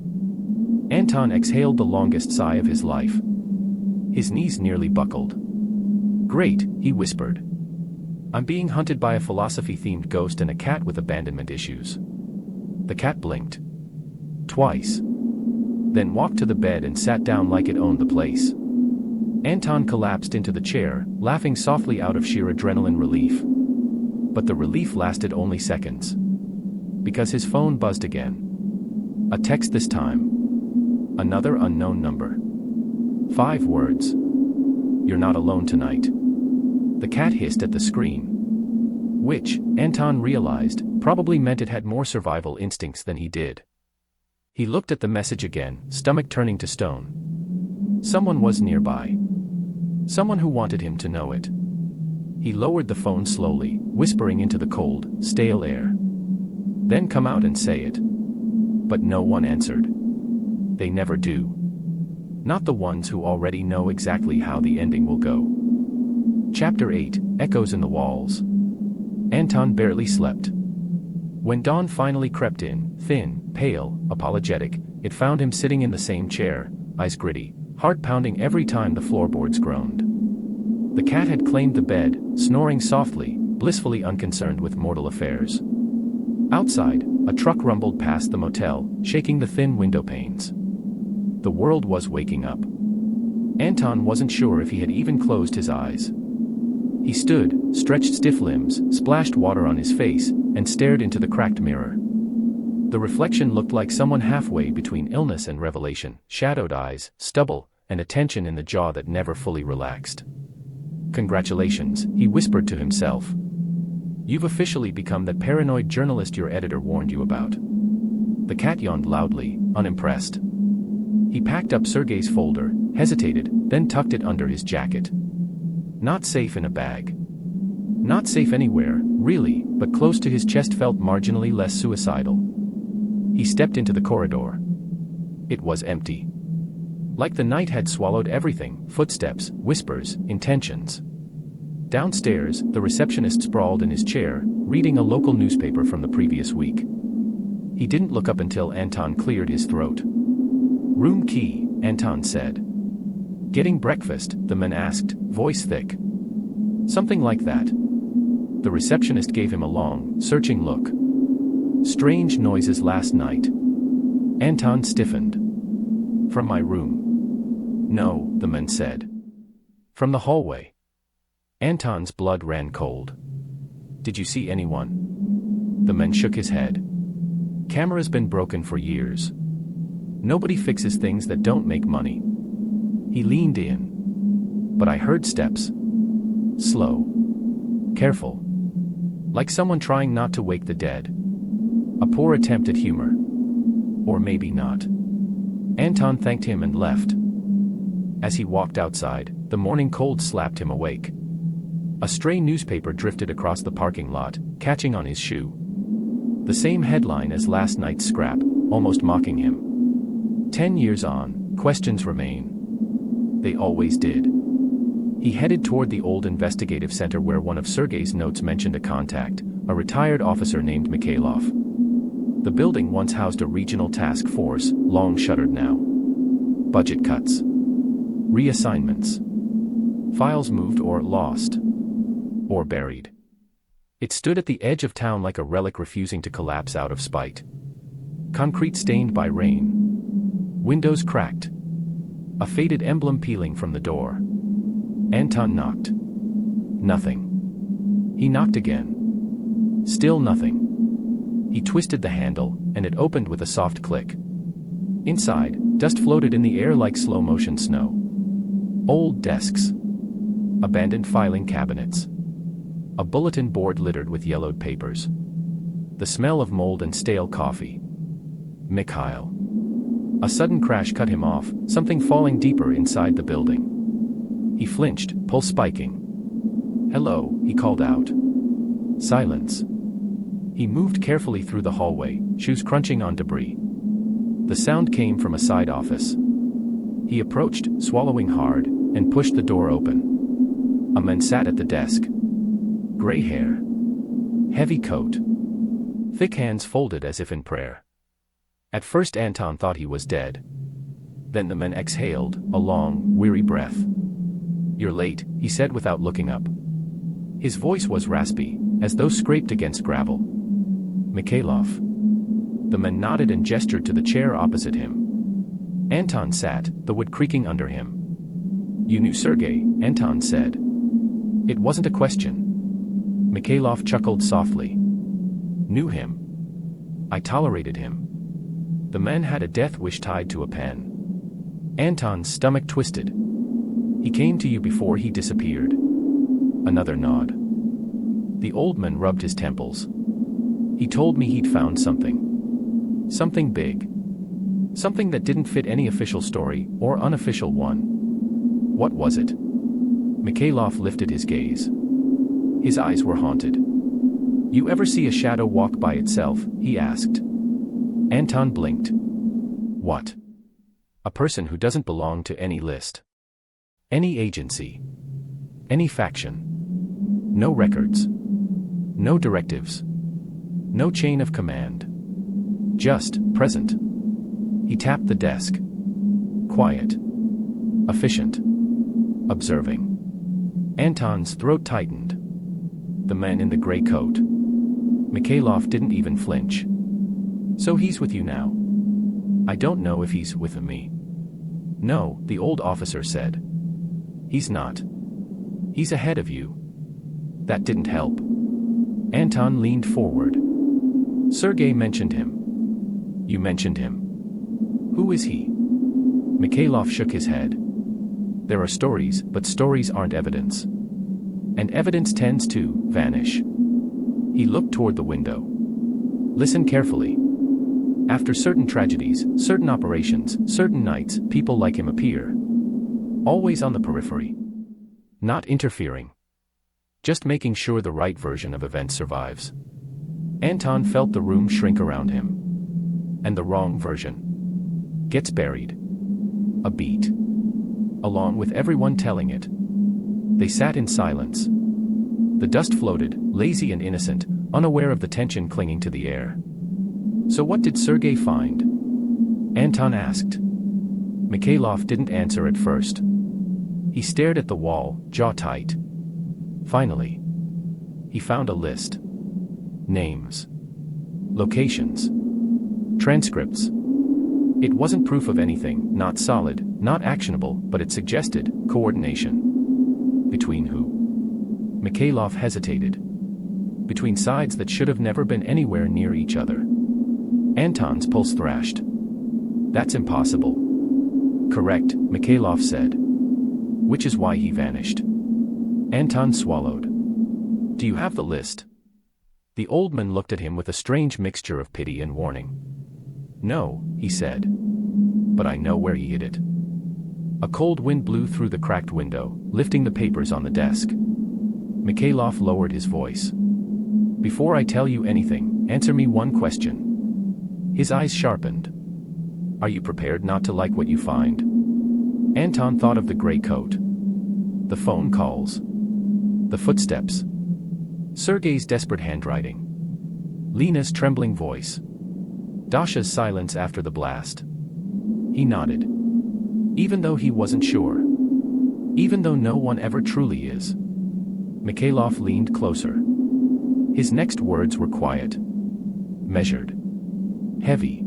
Anton exhaled the longest sigh of his life. His knees nearly buckled. "Great," he whispered. "I'm being hunted by a philosophy-themed ghost and a cat with abandonment issues." The cat blinked. Twice. Then walked to the bed and sat down like it owned the place. Anton collapsed into the chair, laughing softly out of sheer adrenaline relief. But the relief lasted only seconds. Because his phone buzzed again. A text this time. Another unknown number. 5 words. "You're not alone tonight." The cat hissed at the screen. Which, Anton realized, probably meant it had more survival instincts than he did. He looked at the message again, stomach turning to stone. Someone was nearby. Someone who wanted him to know it. He lowered the phone slowly, whispering into the cold, stale air. "Then come out and say it." But no one answered. They never do. Not the ones who already know exactly how the ending will go. Chapter 8, Echoes in the Walls. Anton barely slept. When dawn finally crept in, thin, pale, apologetic, it found him sitting in the same chair, eyes gritty, heart pounding every time the floorboards groaned. The cat had claimed the bed, snoring softly, blissfully unconcerned with mortal affairs. Outside, a truck rumbled past the motel, shaking the thin window panes. The world was waking up. Anton wasn't sure if he had even closed his eyes. He stood, stretched stiff limbs, splashed water on his face, and stared into the cracked mirror. The reflection looked like someone halfway between illness and revelation, shadowed eyes, stubble, and a tension in the jaw that never fully relaxed. "Congratulations," he whispered to himself. "You've officially become that paranoid journalist your editor warned you about." The cat yawned loudly, unimpressed. He packed up Sergei's folder, hesitated, then tucked it under his jacket. Not safe in a bag. Not safe anywhere, really, but close to his chest felt marginally less suicidal. He stepped into the corridor. It was empty. Like the night had swallowed everything, footsteps, whispers, intentions. Downstairs, the receptionist sprawled in his chair, reading a local newspaper from the previous week. He didn't look up until Anton cleared his throat. "Room key," Anton said. "Getting breakfast?" the man asked, voice thick. "Something like that." The receptionist gave him a long, searching look. "Strange noises last night." Anton stiffened. "From my room." "No," the man said. "From the hallway." Anton's blood ran cold. "Did you see anyone?" The man shook his head. "Camera's been broken for years. Nobody fixes things that don't make money." He leaned in. "But I heard steps. Slow. Careful. Like someone trying not to wake the dead." A poor attempt at humor. Or maybe not. Anton thanked him and left. As he walked outside, the morning cold slapped him awake. A stray newspaper drifted across the parking lot, catching on his shoe. The same headline as last night's scrap, almost mocking him. 10 years on, questions remain. They always did. He headed toward the old investigative center where one of Sergei's notes mentioned a contact, a retired officer named Mikhailov. The building once housed a regional task force, long shuttered now. Budget cuts. Reassignments. Files moved or lost. Or buried. It stood at the edge of town like a relic refusing to collapse out of spite. Concrete stained by rain. Windows cracked. A faded emblem peeling from the door. Anton knocked. Nothing. He knocked again. Still nothing. He twisted the handle, and it opened with a soft click. Inside, dust floated in the air like slow-motion snow. Old desks. Abandoned filing cabinets. A bulletin board littered with yellowed papers. The smell of mold and stale coffee. Mikhail. A sudden crash cut him off, something falling deeper inside the building. He flinched, pulse spiking. "Hello," he called out. Silence. He moved carefully through the hallway, shoes crunching on debris. The sound came from a side office. He approached, swallowing hard, and pushed the door open. A man sat at the desk. Gray hair. Heavy coat. Thick hands folded as if in prayer. At first Anton thought he was dead. Then the man exhaled, a long, weary breath. "You're late," he said without looking up. His voice was raspy, as though scraped against gravel. "Mikhailov." The man nodded and gestured to the chair opposite him. Anton sat, the wood creaking under him. "You knew Sergei," Anton said. It wasn't a question. Mikhailov chuckled softly. "Knew him. I tolerated him." The man had a death wish tied to a pen. Anton's stomach twisted. "He came to you before he disappeared." Another nod. The old man rubbed his temples. "He told me he'd found something. Something big. Something that didn't fit any official story, or unofficial one." "What was it?" Mikhailov lifted his gaze. His eyes were haunted. "You ever see a shadow walk by itself?" he asked. Anton blinked. "What?" "A person who doesn't belong to any list. Any agency. Any faction. No records. No directives. No chain of command. Just, present." He tapped the desk. Quiet. Efficient. Observing. Anton's throat tightened. The man in the gray coat. Mikhailov didn't even flinch. "So he's with you now?" "I don't know if he's with me." "No," the old officer said. "He's not. He's ahead of you." That didn't help. Anton leaned forward. "Sergei mentioned him." "You mentioned him. Who is he?" Mikhailov shook his head. "There are stories, but stories aren't evidence. And evidence tends to vanish." He looked toward the window. "Listen carefully. After certain tragedies, certain operations, certain nights, people like him appear. Always on the periphery. Not interfering. Just making sure the right version of events survives." Anton felt the room shrink around him. "And the wrong version gets buried. A beat. Along with everyone telling it." They sat in silence. The dust floated, lazy and innocent, unaware of the tension clinging to the air. "So what did Sergei find?" Anton asked. Mikhailov didn't answer at first. He stared at the wall, jaw tight. Finally, he found a list. Names. Locations. Transcripts. It wasn't proof of anything, not solid, not actionable, but it suggested coordination. Between who? Mikhailov hesitated. Between sides that should have never been anywhere near each other. Anton's pulse thrashed. "That's impossible." "Correct," Mikhailov said. "Which is why he vanished." Anton swallowed. "Do you have the list?" The old man looked at him with a strange mixture of pity and warning. "No," he said. "But I know where he hid it." A cold wind blew through the cracked window, lifting the papers on the desk. Mikhailov lowered his voice. "Before I tell you anything, answer me one question." His eyes sharpened. "Are you prepared not to like what you find?" Anton thought of the gray coat. The phone calls. The footsteps. Sergei's desperate handwriting. Lena's trembling voice. Dasha's silence after the blast. He nodded. Even though he wasn't sure. Even though no one ever truly is. Mikhailov leaned closer. His next words were quiet. Measured. Heavy.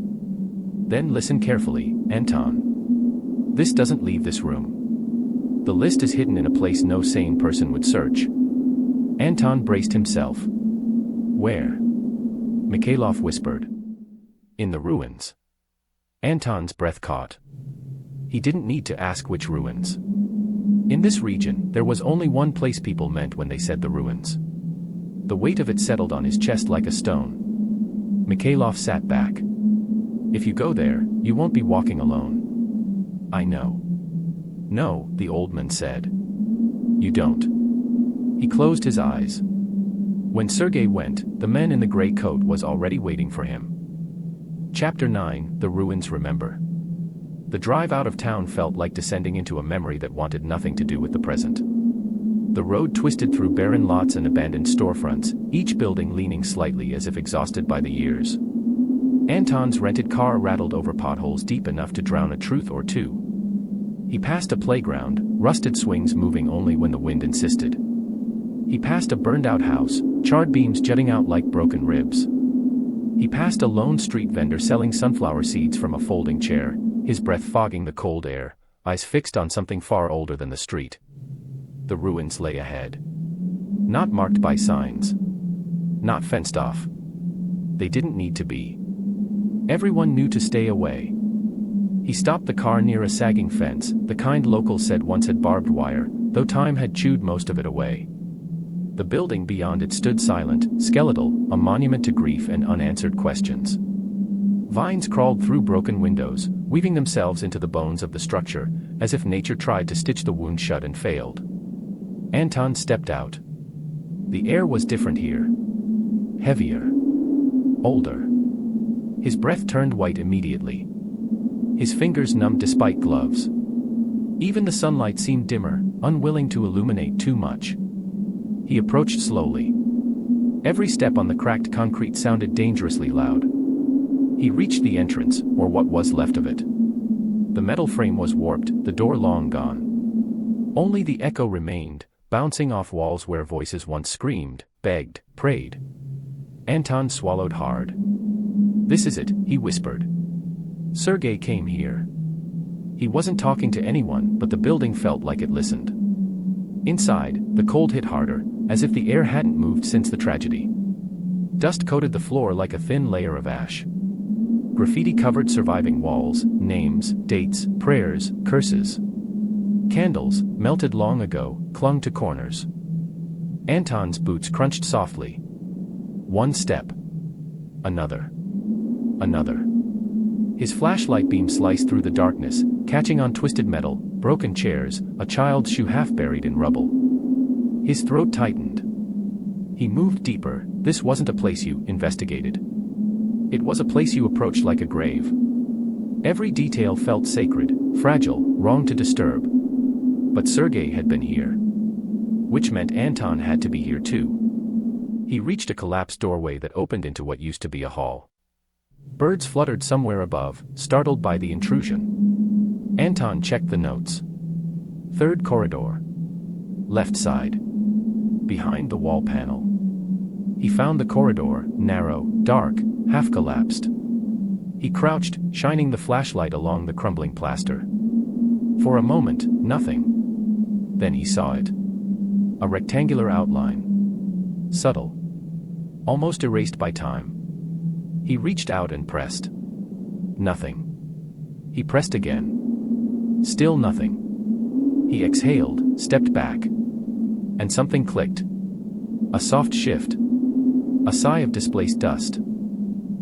"Then listen carefully, Anton. This doesn't leave this room. The list is hidden in a place no sane person would search." Anton braced himself. "Where?" Mikhailov whispered. "In the ruins." Anton's breath caught. He didn't need to ask which ruins. In this region, there was only one place people meant when they said the ruins. The weight of it settled on his chest like a stone. Mikhailov sat back. "If you go there, you won't be walking alone." "I know." "No," the old man said. "You don't." He closed his eyes. When Sergei went, the man in the gray coat was already waiting for him. Chapter 9, The Ruins Remember. The drive out of town felt like descending into a memory that wanted nothing to do with the present. The road twisted through barren lots and abandoned storefronts, each building leaning slightly as if exhausted by the years. Anton's rented car rattled over potholes deep enough to drown a truth or two. He passed a playground, rusted swings moving only when the wind insisted. He passed a burned-out house, charred beams jutting out like broken ribs. He passed a lone street vendor selling sunflower seeds from a folding chair, his breath fogging the cold air, eyes fixed on something far older than the street. The ruins lay ahead. Not marked by signs. Not fenced off. They didn't need to be. Everyone knew to stay away. He stopped the car near a sagging fence, the kind locals said once had barbed wire, though time had chewed most of it away. The building beyond it stood silent, skeletal, a monument to grief and unanswered questions. Vines crawled through broken windows, weaving themselves into the bones of the structure, as if nature tried to stitch the wound shut and failed. Anton stepped out. The air was different here. Heavier. Older. His breath turned white immediately. His fingers numbed despite gloves. Even the sunlight seemed dimmer, unwilling to illuminate too much. He approached slowly. Every step on the cracked concrete sounded dangerously loud. He reached the entrance, or what was left of it. The metal frame was warped, the door long gone. Only the echo remained, bouncing off walls where voices once screamed, begged, prayed. Anton swallowed hard. "This is it," he whispered. Sergei came here. He wasn't talking to anyone, but the building felt like it listened. Inside, the cold hit harder, as if the air hadn't moved since the tragedy. Dust coated the floor like a thin layer of ash. Graffiti covered surviving walls, names, dates, prayers, curses. Candles, melted long ago, clung to corners. Anton's boots crunched softly. One step. Another. Another. His flashlight beam sliced through the darkness, catching on twisted metal, broken chairs, a child's shoe half buried in rubble. His throat tightened. He moved deeper. This wasn't a place you investigated. It was a place you approached like a grave. Every detail felt sacred, fragile, wrong to disturb. But Sergei had been here. Which meant Anton had to be here too. He reached a collapsed doorway that opened into what used to be a hall. Birds fluttered somewhere above, startled by the intrusion. Anton checked the notes. Third corridor. Left side. Behind the wall panel. He found the corridor, narrow, dark, half-collapsed. He crouched, shining the flashlight along the crumbling plaster. For a moment, nothing. Then he saw it. A rectangular outline. Subtle. Almost erased by time. He reached out and pressed. Nothing. He pressed again. Still nothing. He exhaled, stepped back. And something clicked. A soft shift. A sigh of displaced dust.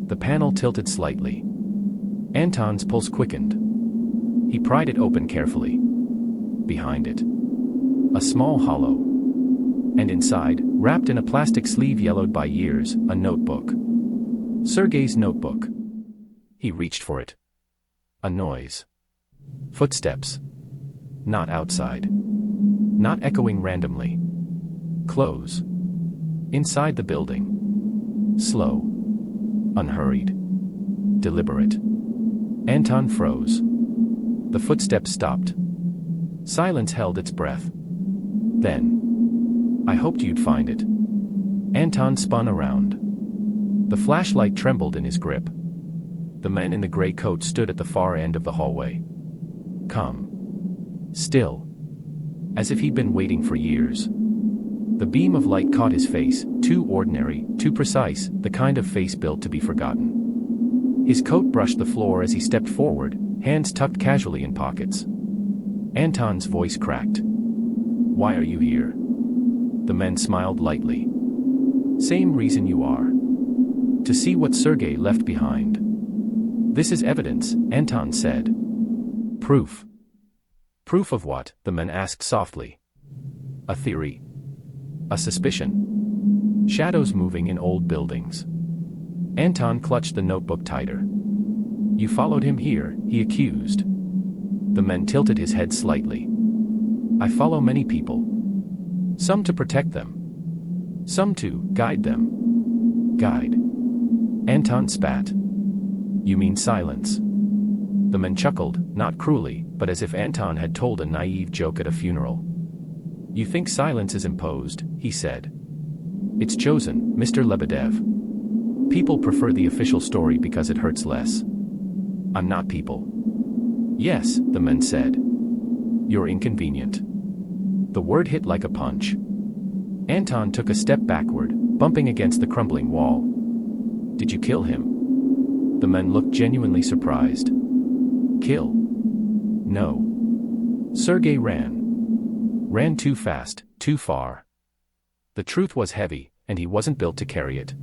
The panel tilted slightly. Anton's pulse quickened. He pried it open carefully. Behind it. A small hollow. And inside, wrapped in a plastic sleeve yellowed by years, a notebook. Sergei's notebook. He reached for it. A noise. Footsteps. Not outside. Not echoing randomly. Close. Inside the building. Slow. Unhurried. Deliberate. Anton froze. The footsteps stopped. Silence held its breath. Then. I hoped you'd find it. Anton spun around. The flashlight trembled in his grip. The man in the gray coat stood at the far end of the hallway. Calm. Still. As if he'd been waiting for years. The beam of light caught his face, too ordinary, too precise, the kind of face built to be forgotten. His coat brushed the floor as he stepped forward, hands tucked casually in pockets. Anton's voice cracked. Why are you here? The man smiled lightly. Same reason you are. To see what Sergei left behind. This is evidence, Anton said. Proof. Proof of what? The man asked softly. A theory. A suspicion. Shadows moving in old buildings. Anton clutched the notebook tighter. You followed him here, he accused. The man tilted his head slightly. I follow many people. Some to protect them. Some to guide them. Guide. Anton spat. You mean silence? The men chuckled, not cruelly, but as if Anton had told a naive joke at a funeral. You think silence is imposed, he said. It's chosen, Mr. Lebedev. People prefer the official story because it hurts less. I'm not people. Yes, the men said. You're inconvenient. The word hit like a punch. Anton took a step backward, bumping against the crumbling wall. Did you kill him? The men looked genuinely surprised. Kill? No. Sergei ran. Ran too fast, too far. The truth was heavy, and he wasn't built to carry it.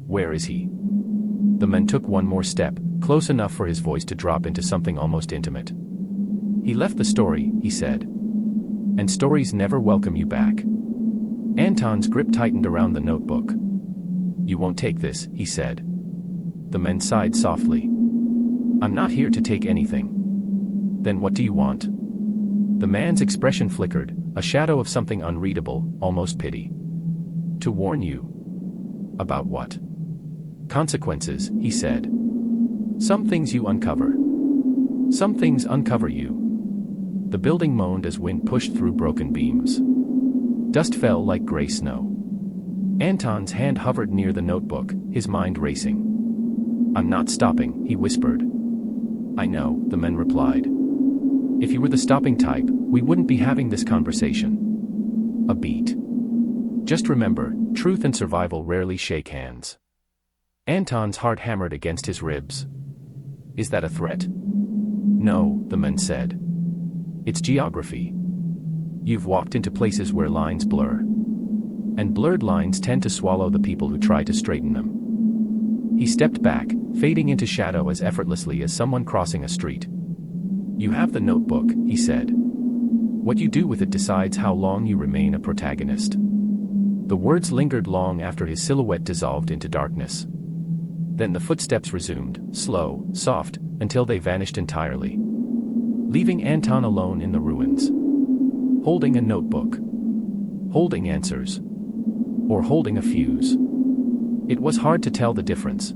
Where is he? The men took one more step, close enough for his voice to drop into something almost intimate. He left the story, he said. And stories never welcome you back. Anton's grip tightened around the notebook. You won't take this, he said. The men sighed softly. I'm not here to take anything. Then what do you want? The man's expression flickered, a shadow of something unreadable, almost pity. To warn you. About what? Consequences, he said. Some things you uncover. Some things uncover you. The building moaned as wind pushed through broken beams. Dust fell like gray snow. Anton's hand hovered near the notebook, his mind racing. I'm not stopping, he whispered. I know, the men replied. If you were the stopping type, we wouldn't be having this conversation. A beat. Just remember, truth and survival rarely shake hands. Anton's heart hammered against his ribs. Is that a threat? No, the men said. It's geography. You've walked into places where lines blur. And blurred lines tend to swallow the people who try to straighten them. He stepped back, fading into shadow as effortlessly as someone crossing a street. You have the notebook, he said. What you do with it decides how long you remain a protagonist. The words lingered long after his silhouette dissolved into darkness. Then the footsteps resumed, slow, soft, until they vanished entirely. Leaving Anton alone in the ruins. Holding a notebook. Holding answers. Or holding a fuse. It was hard to tell the difference.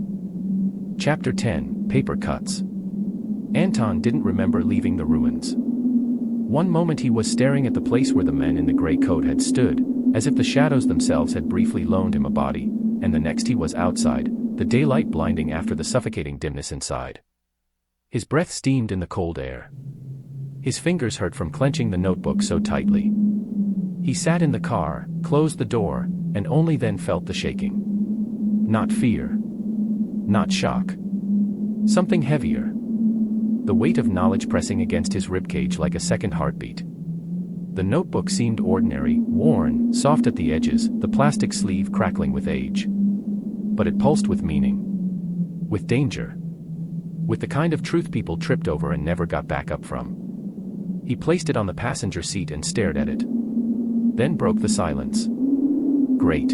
Chapter 10, Paper Cuts. Anton didn't remember leaving the ruins. One moment he was staring at the place where the men in the gray coat had stood, as if the shadows themselves had briefly loaned him a body, and the next he was outside, the daylight blinding after the suffocating dimness inside. His breath steamed in the cold air. His fingers hurt from clenching the notebook so tightly. He sat in the car, closed the door, and only then felt the shaking. Not fear. Not shock. Something heavier. The weight of knowledge pressing against his ribcage like a second heartbeat. The notebook seemed ordinary, worn, soft at the edges, the plastic sleeve crackling with age. But it pulsed with meaning. With danger. With the kind of truth people tripped over and never got back up from. He placed it on the passenger seat and stared at it. Then broke the silence. Great.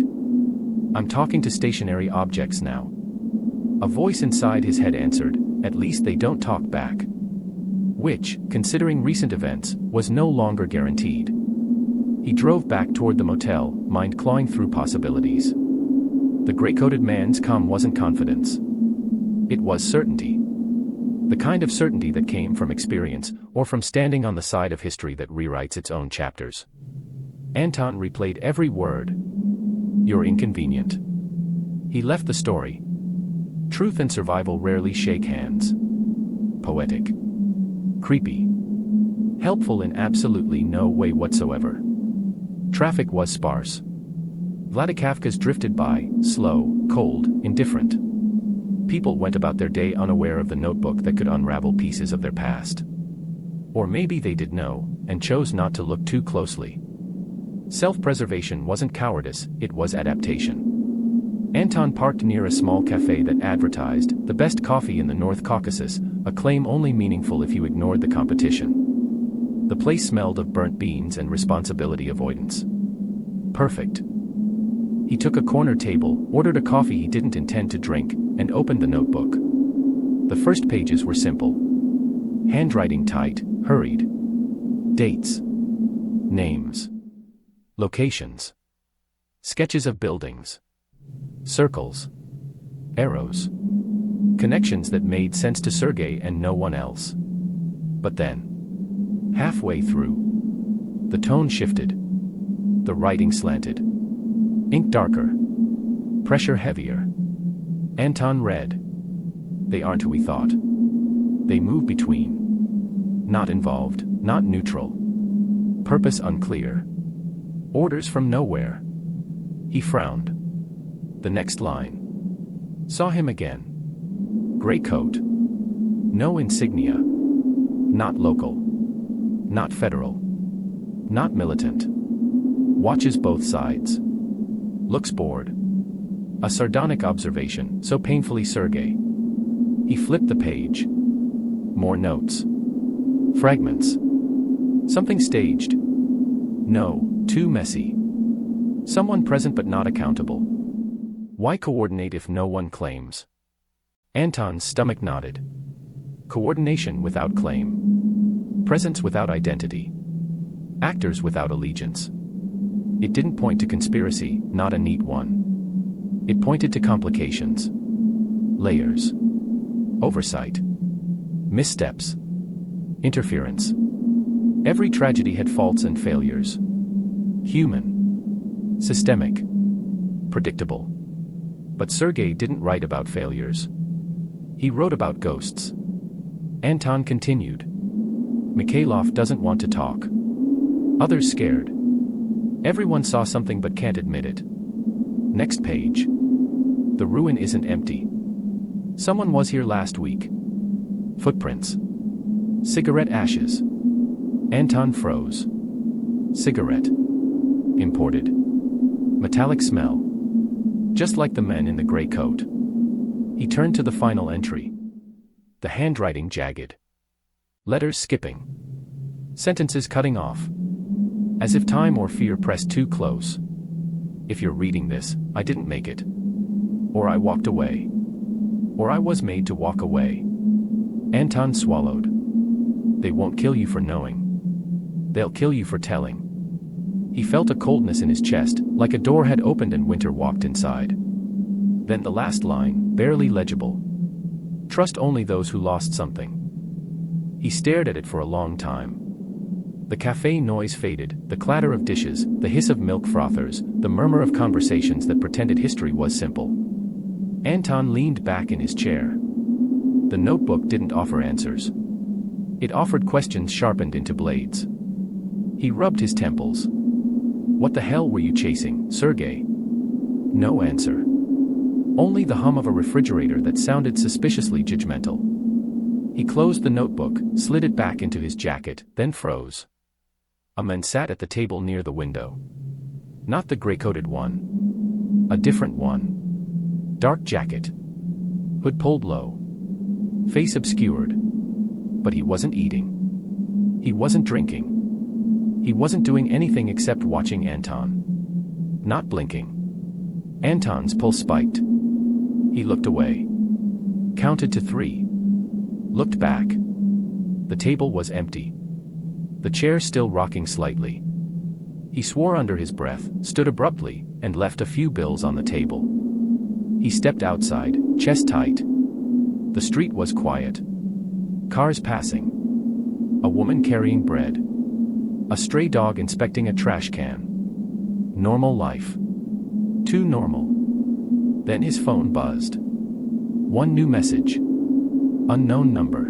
I'm talking to stationary objects now. A voice inside his head answered, at least they don't talk back. Which, considering recent events, was no longer guaranteed. He drove back toward the motel, mind clawing through possibilities. The gray-coated man's calm wasn't confidence. It was certainty. The kind of certainty that came from experience, or from standing on the side of history that rewrites its own chapters. Anton replayed every word. You're inconvenient. He left the story. Truth and survival rarely shake hands. Poetic. Creepy. Helpful in absolutely no way whatsoever. Traffic was sparse. Vladikavkas drifted by, slow, cold, indifferent. People went about their day unaware of the notebook that could unravel pieces of their past. Or maybe they did know, and chose not to look too closely. Self-preservation wasn't cowardice, it was adaptation. Anton parked near a small cafe that advertised the best coffee in the North Caucasus, a claim only meaningful if you ignored the competition. The place smelled of burnt beans and responsibility avoidance. Perfect. He took a corner table, ordered a coffee he didn't intend to drink, and opened the notebook. The first pages were simple. Handwriting tight, hurried. Dates. Names. Locations. Sketches of buildings. Circles. Arrows. Connections that made sense to Sergei and no one else. But then, halfway through, the tone shifted. The writing slanted. Ink darker. Pressure heavier. Anton read. They aren't who we thought. They move between. Not involved, not neutral. Purpose unclear. Orders from nowhere. He frowned. The next line. Saw him again. Gray coat. No insignia. Not local. Not federal. Not militant. Watches both sides. Looks bored. A sardonic observation, so painfully Sergei. He flipped the page. More notes. Fragments. Something staged. No, too messy. Someone present but not accountable. Why coordinate if no one claims? Anton's stomach nodded. Coordination without claim. Presence without identity. Actors without allegiance. It didn't point to conspiracy, not a neat one. It pointed to complications. Layers. Oversight. Missteps. Interference. Every tragedy had faults and failures. Human. Systemic. Predictable. But Sergei didn't write about failures. He wrote about ghosts. Anton continued. Mikhailov doesn't want to talk. Others scared. Everyone saw something but can't admit it. Next page. The ruin isn't empty. Someone was here last week. Footprints. Cigarette ashes. Anton froze. Cigarette. Imported. Metallic smell. Just like the men in the gray coat. He turned to the final entry. The handwriting jagged. Letters skipping. Sentences cutting off. As if time or fear pressed too close. If you're reading this, I didn't make it. Or I walked away. Or I was made to walk away. Anton swallowed. They won't kill you for knowing. They'll kill you for telling. He felt a coldness in his chest, like a door had opened and winter walked inside. Then the last line, barely legible. Trust only those who lost something. He stared at it for a long time. The cafe noise faded, the clatter of dishes, the hiss of milk frothers, the murmur of conversations that pretended history was simple. Anton leaned back in his chair. The notebook didn't offer answers. It offered questions sharpened into blades. He rubbed his temples. What the hell were you chasing, Sergei? No answer. Only the hum of a refrigerator that sounded suspiciously judgmental. He closed the notebook, slid it back into his jacket, then froze. A man sat at the table near the window. Not the gray-coated one. A different one. Dark jacket. Hood pulled low. Face obscured. But he wasn't eating. He wasn't drinking. He wasn't doing anything except watching Anton. Not blinking. Anton's pulse spiked. He looked away. Counted to 3. Looked back. The table was empty. The chair still rocking slightly. He swore under his breath, stood abruptly, and left a few bills on the table. He stepped outside, chest tight. The street was quiet. Cars passing. A woman carrying bread. A stray dog inspecting a trash can. Normal life. Too normal. Then his phone buzzed. One new message. Unknown number.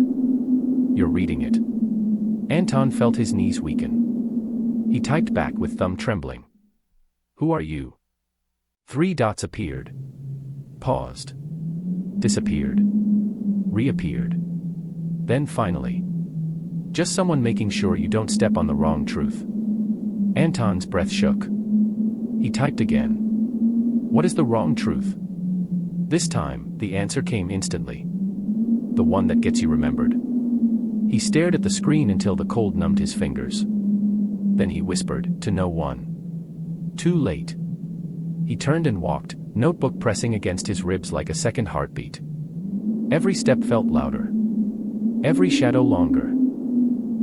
You're reading it. Anton felt his knees weaken. He typed back with thumb trembling. Who are you? 3 dots appeared. Paused. Disappeared. Reappeared. Then finally. Just someone making sure you don't step on the wrong truth. Anton's breath shook. He typed again. What is the wrong truth? This time, the answer came instantly. The one that gets you remembered. He stared at the screen until the cold numbed his fingers. Then he whispered, to no one. Too late. He turned and walked, notebook pressing against his ribs like a second heartbeat. Every step felt louder. Every shadow longer.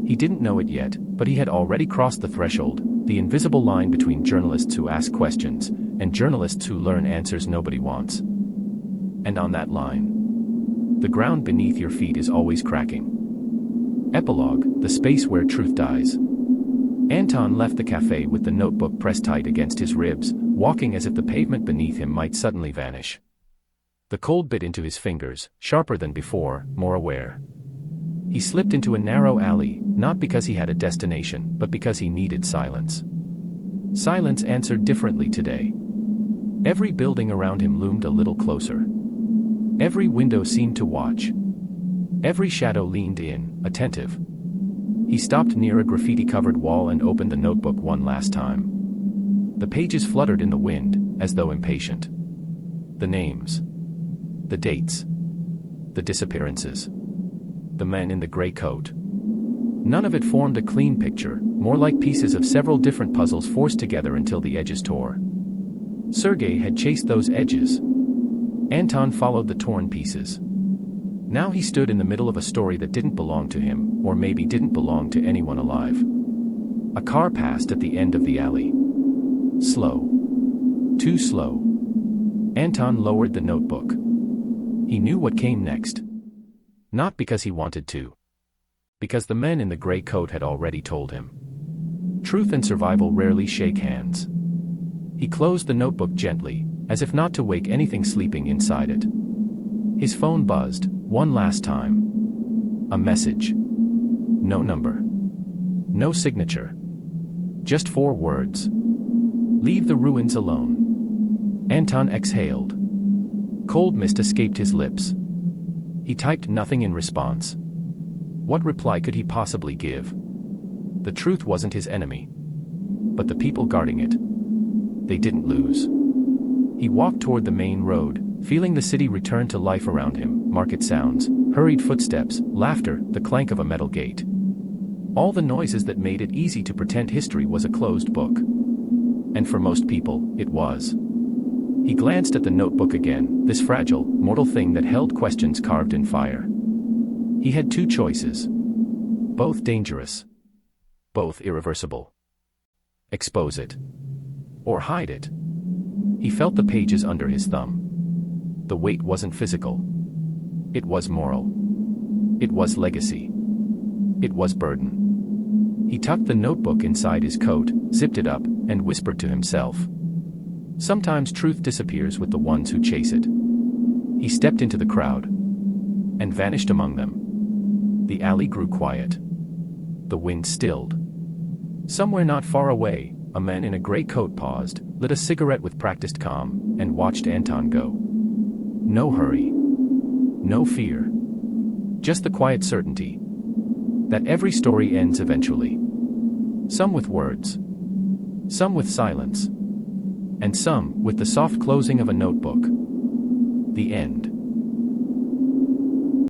He didn't know it yet, but he had already crossed the threshold, the invisible line between journalists who ask questions, and journalists who learn answers nobody wants. And on that line, the ground beneath your feet is always cracking. Epilogue, the space where truth dies. Anton left the cafe with the notebook pressed tight against his ribs, walking as if the pavement beneath him might suddenly vanish. The cold bit into his fingers, sharper than before, more aware. He slipped into a narrow alley, not because he had a destination, but because he needed silence. Silence answered differently today. Every building around him loomed a little closer. Every window seemed to watch. Every shadow leaned in, attentive. He stopped near a graffiti-covered wall and opened the notebook one last time. The pages fluttered in the wind, as though impatient. The names. The dates. The disappearances. The men in the gray coat. None of it formed a clean picture, more like pieces of several different puzzles forced together until the edges tore. Sergei had chased those edges. Anton followed the torn pieces. Now he stood in the middle of a story that didn't belong to him, or maybe didn't belong to anyone alive. A car passed at the end of the alley. Slow. Too slow. Anton lowered the notebook. He knew what came next. Not because he wanted to. Because the men in the gray coat had already told him. Truth and survival rarely shake hands. He closed the notebook gently, as if not to wake anything sleeping inside it. His phone buzzed, one last time. A message. No number. No signature. Just 4 words. Leave the ruins alone. Anton exhaled. Cold mist escaped his lips. He typed nothing in response. What reply could he possibly give? The truth wasn't his enemy. But the people guarding it. They didn't lose. He walked toward the main road, feeling the city return to life around him, market sounds, hurried footsteps, laughter, the clank of a metal gate. All the noises that made it easy to pretend history was a closed book. And for most people, it was. He glanced at the notebook again, this fragile, mortal thing that held questions carved in fire. He had 2 choices. Both dangerous. Both irreversible. Expose it. Or hide it. He felt the pages under his thumb. The weight wasn't physical. It was moral. It was legacy. It was burden. He tucked the notebook inside his coat, zipped it up, and whispered to himself. Sometimes truth disappears with the ones who chase it. He stepped into the crowd. And vanished among them. The alley grew quiet. The wind stilled. Somewhere not far away, a man in a gray coat paused, lit a cigarette with practiced calm, and watched Anton go. No hurry. No fear. Just the quiet certainty that every story ends eventually. Some with words. Some with silence. And some with the soft closing of a notebook. The end.